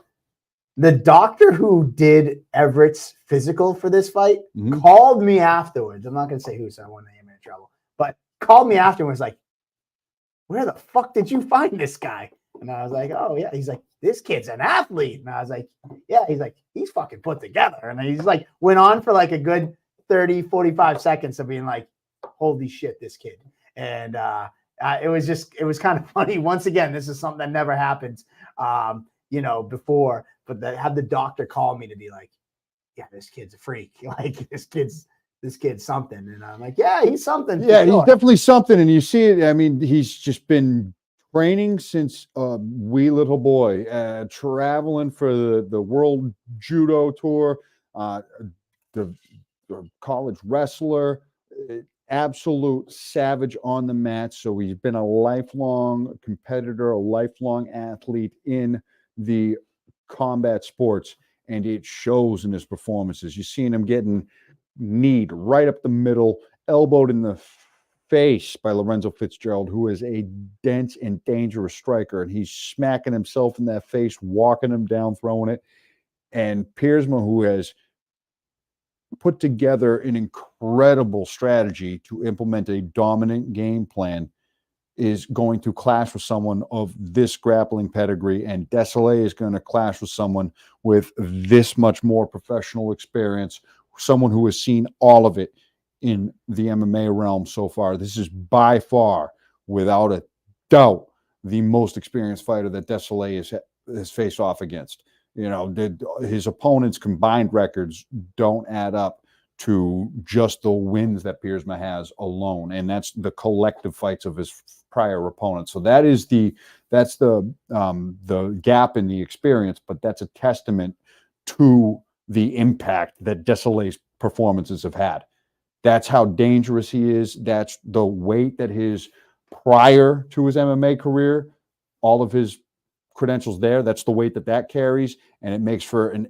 The doctor who did Everett's physical for this fight called me afterwards. I'm not going to say who, so I won't name him in trouble. But called me afterwards, like, where the fuck did you find this guy? And I was like, oh, yeah. He's like, this kid's an athlete. And I was like, yeah. He's like, he's fucking put together. And he's like, went on for like a good 30, 45 seconds of being like, holy shit, this kid. And it was kind of funny. Once again, this is something that never happened, before, but have the doctor call me to be like, yeah, this kid's a freak. Like this kid's something. And I'm like, yeah, he's something. Yeah, he's definitely something. And you see it. I mean, he's just been training since a wee little boy, traveling for the World Judo Tour, the college wrestler, absolute savage on the mat. So he's been a lifelong competitor, a lifelong athlete in the combat sports, and it shows in his performances. You've seen him getting kneed right up the middle, elbowed in the face by Lorenzo Fitzgerald, who is a dense and dangerous striker, and he's smacking himself in that face, walking him down, throwing it. And Piersma, who has put together an incredible strategy to implement a dominant game plan is going to clash with someone of this grappling pedigree, and Desailly is going to clash with someone with this much more professional experience, someone who has seen all of it in the MMA realm so far. This is by far, without a doubt, the most experienced fighter that Desailly has faced off against. You know, his opponent's combined records don't add up to just the wins that Piersma has alone, and that's the collective fights of his prior opponents. So that's the gap in the experience, but that's a testament to the impact that Desailly's performances have had. That's how dangerous he is. That's the weight that his prior to his MMA career, all of his credentials there, that's the weight that carries, and it makes for an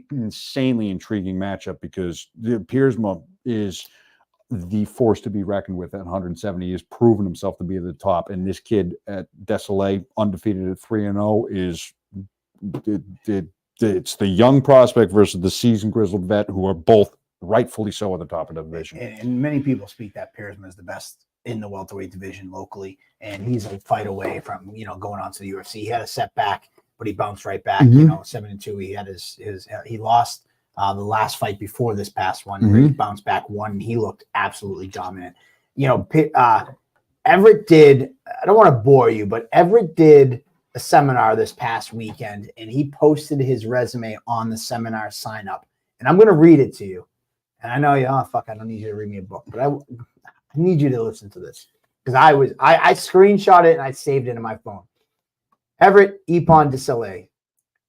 insanely intriguing matchup because Piersma is the force to be reckoned with at 170. He has proven himself to be at the top, and this kid at Desailly, undefeated at 3-0, is it's the young prospect versus the seasoned grizzled vet, who are both rightfully so at the top of the division. And many people speak that Piersma is the best in the welterweight division locally, and he's a fight away from going on to the UFC. He had a setback, but he bounced right back. 7-2. He had he lost the last fight before this past one. Where he bounced back, won. He looked absolutely dominant. Everett did. I don't want to bore you, but Everett did a seminar this past weekend, and he posted his resume on the seminar sign up. And I'm going to read it to you. And I know I don't need you to read me a book, but I need you to listen to this because I screenshot it and I saved it in my phone. Everett Ipon Desailly,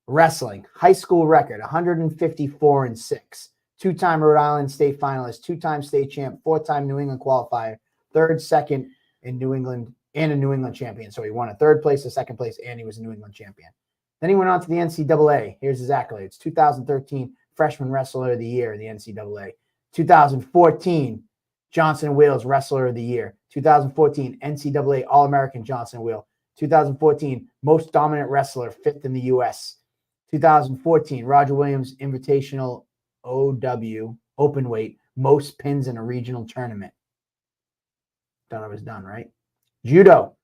wrestling, high school record 154-6, two-time Rhode Island state finalist, two-time state champ, four-time New England qualifier, third, second in New England, and a New England champion. So he won a third place, a second place, and he was a New England champion. Then he went on to the NCAA. Here's his accolades: 2013 Freshman Wrestler of the Year in the NCAA, 2014 Johnson Wales Wrestler of the Year, 2014 NCAA All-American Johnson Wales, 2014 Most Dominant Wrestler, 5th in the U.S., 2014 Roger Williams Invitational OW Openweight Most Pins in a Regional Tournament. Thought I was done, right? Judo,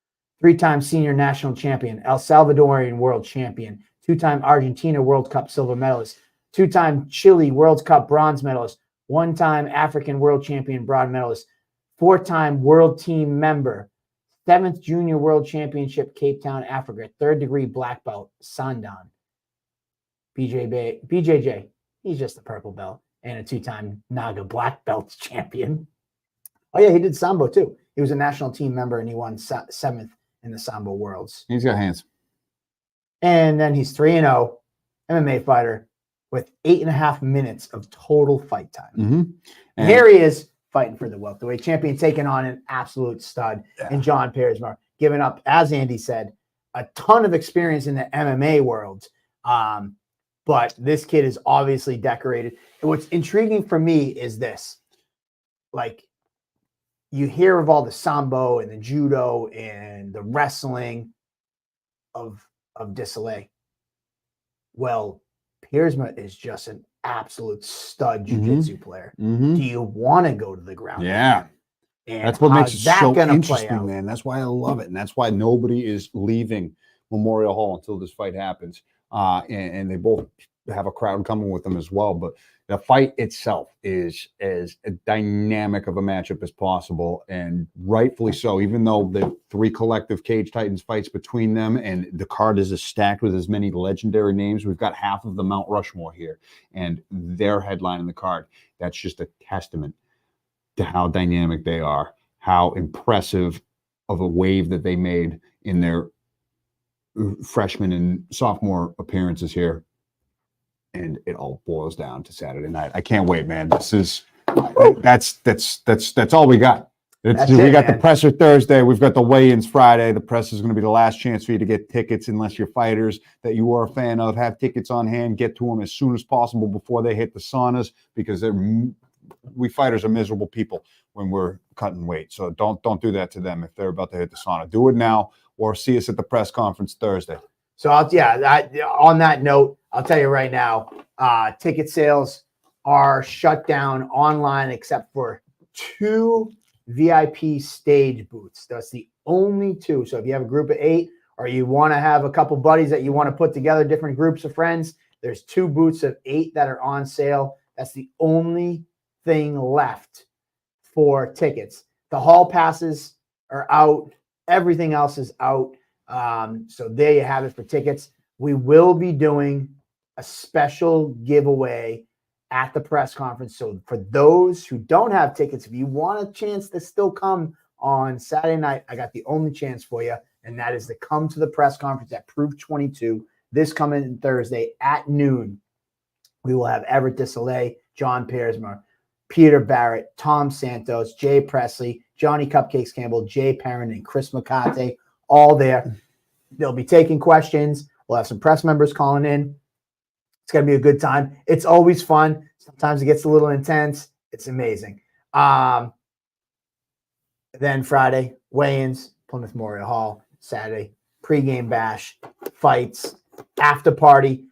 3-time Senior National Champion, El Salvadorian World Champion, 2-time Argentina World Cup Silver Medalist, 2-time Chile World Cup Bronze Medalist, 1-time African World Champion Bronze Medalist, 4-time World Team Member, 7th Junior World Championship Cape Town, Africa, 3rd degree black belt, Sandan. BJJ, he's just a purple belt, and a 2-time Naga black belt champion. Oh yeah, he did Sambo too. He was a national team member, and he won 7th in the Sambo Worlds. He's got hands. And then he's 3-0, MMA fighter with 8.5 minutes of total fight time. And here he is fighting for the welterweight champion, taking on an absolute stud in John Piersma, giving up, as Andy said, a ton of experience in the MMA world. But this kid is obviously decorated. And what's intriguing for me is this. Like, you hear of all the Sambo and the judo and the wrestling of Desailly. Well, Piersma is just an absolute stud jiu-jitsu player. Do you want to go to the ground? Yeah. And that's what makes it so interesting, man. That's why I love it. And that's why nobody is leaving Memorial Hall until this fight happens. And they both have a crowd coming with them as well. But the fight itself is as dynamic of a matchup as possible, and rightfully so, even though the 3 collective Cage Titans fights between them, and the card is as stacked with as many legendary names. We've got half of the Mount Rushmore here, and their headline in the card. That's just a testament to how dynamic they are, how impressive of a wave that they made in their freshman and sophomore appearances here. And it all boils down to Saturday night. I can't wait, man. This is that's all we got. We got the presser Thursday. We've got the weigh-ins Friday. The press is going to be the last chance for you to get tickets, unless you're fighters that you are a fan of. Have tickets on hand. Get to them as soon as possible before they hit the saunas, because we fighters are miserable people when we're cutting weight. So don't do that to them if they're about to hit the sauna. Do it now, or see us at the press conference Thursday. So on that note, I'll tell you right now, ticket sales are shut down online except for 2 VIP stage booths. That's the only 2. So if you have a group of 8 or you want to have a couple buddies that you want to put together, different groups of friends, there's 2 booths of 8 that are on sale. That's the only thing left for tickets. The hall passes are out. Everything else is out. So there you have it for tickets. We will be doing a special giveaway at the press conference. So for those who don't have tickets, if you want a chance to still come on Saturday night, I got the only chance for you, and that is to come to the press conference at Proof 22 this coming Thursday at noon. We will have Everett DeSoleil, John Pearsma, Peter Barrett, Tom Santos, Jay Presley, Johnny Cupcakes Campbell, Jay Perrin, and Chris McCarthy all there. They'll be taking questions. We'll have some press members calling in. It's going to be a good time. It's always fun. Sometimes it gets a little intense. It's amazing. Then Friday, weigh-ins, Plymouth Memorial Hall. Saturday, pregame bash, fights, after party.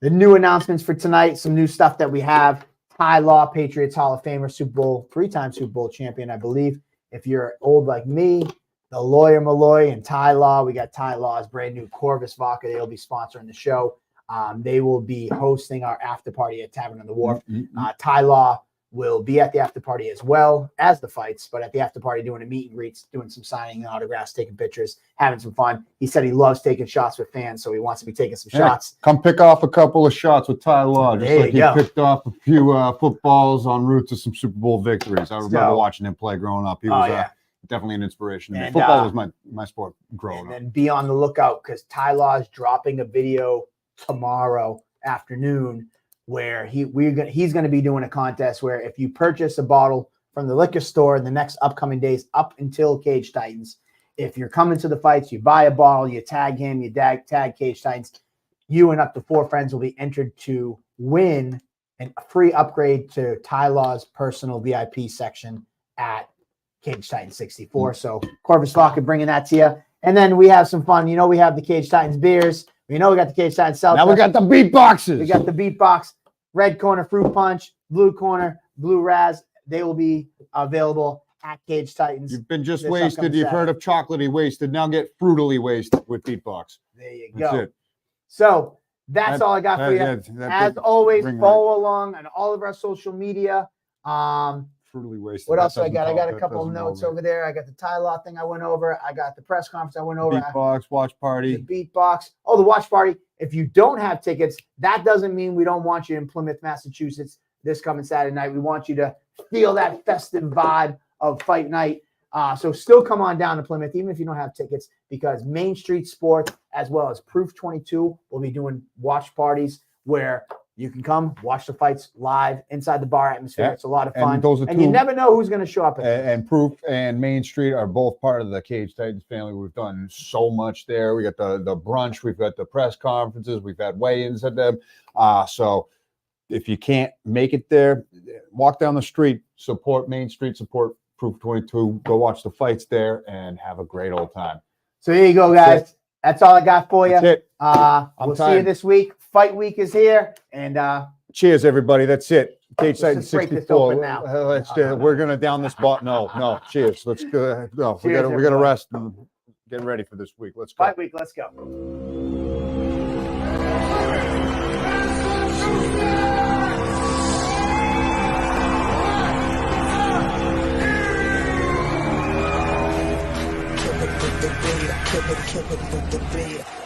The new announcements for tonight, some new stuff that we have. Ty Law, Patriots Hall of Famer, Super Bowl, 3-time Super Bowl champion, I believe. If you're old like me, the Lawyer Malloy and Ty Law. We got Ty Law's brand new Corvus Vodka. They'll be sponsoring the show. They will be hosting our after party at Tavern on the Wharf. Ty Law will be at the after party as well as the fights, but at the after party doing a meet and greets, doing some signing and autographs, taking pictures, having some fun. He said he loves taking shots with fans, so he wants to be taking some shots. Come pick off a couple of shots with Ty Law, just There like you he go. picked off a few footballs en route to some Super Bowl victories. I remember watching him play growing up. He was definitely an inspiration to me. And, football was my sport growing and up. then be on the lookout because Ty Law is dropping a video tomorrow afternoon where he's going to be doing a contest where if you purchase a bottle from the liquor store in the next upcoming days up until Cage Titans, if you're coming to the fights, you buy a bottle, you tag him, you tag Cage Titans, you and up to 4 friends will be entered to win a free upgrade to Ty Law's personal VIP section at Cage Titans 64. So Corvus Vodka bringing that to you. And then we have some fun. You know, we have the Cage Titans beers. We know we got the Cage Titans seltzer. Now we got the beatboxes. We got the beatbox, red corner fruit punch, blue corner blue raz. They will be available at Cage Titans. You've been just this wasted. upcoming You've heard Saturday. of chocolatey wasted. Now get frutily wasted with beatbox. There you That's go. it. So that's all I got for you. As always, follow along on all of our social media. Frutily wasted. What That else I doesn't got? I talk, got a that couple doesn't notes go over there. I got the Ty Law thing I went over. I got the press conference I went over. Beatbox, watch The party. beatbox. Oh, the watch party. If you don't have tickets, that doesn't mean we don't want you in Plymouth, Massachusetts this coming Saturday night. We want you to feel that festive vibe of fight night. So still come on down to Plymouth, even if you don't have tickets, because Main Street Sports, as well as Proof 22, will be doing watch parties where you can come watch the fights live inside the bar atmosphere. Yeah. It's a lot of fun. And those are And you two- never know who's going to show up. And Proof and Main Street are both part of the Cage Titans family. We've done so much there. We got the brunch, we've got the press conferences, we've had weigh-ins at them. So if you can't make it there, walk down the street, support Main Street, support Proof 22, go watch the fights there and have a great old time. So here you go, guys. That's all I got for you. That's it. We'll see you tired. this week. Fight week is here. And Cheers, everybody. That's it. Cage Let's Titans just break this 64. open now. We're gonna down this bot. No. Cheers. Let's go. No, we Cheers, gotta everybody. rest and get ready for this week. Let's go. fight week, let's go. Kill it with the beat.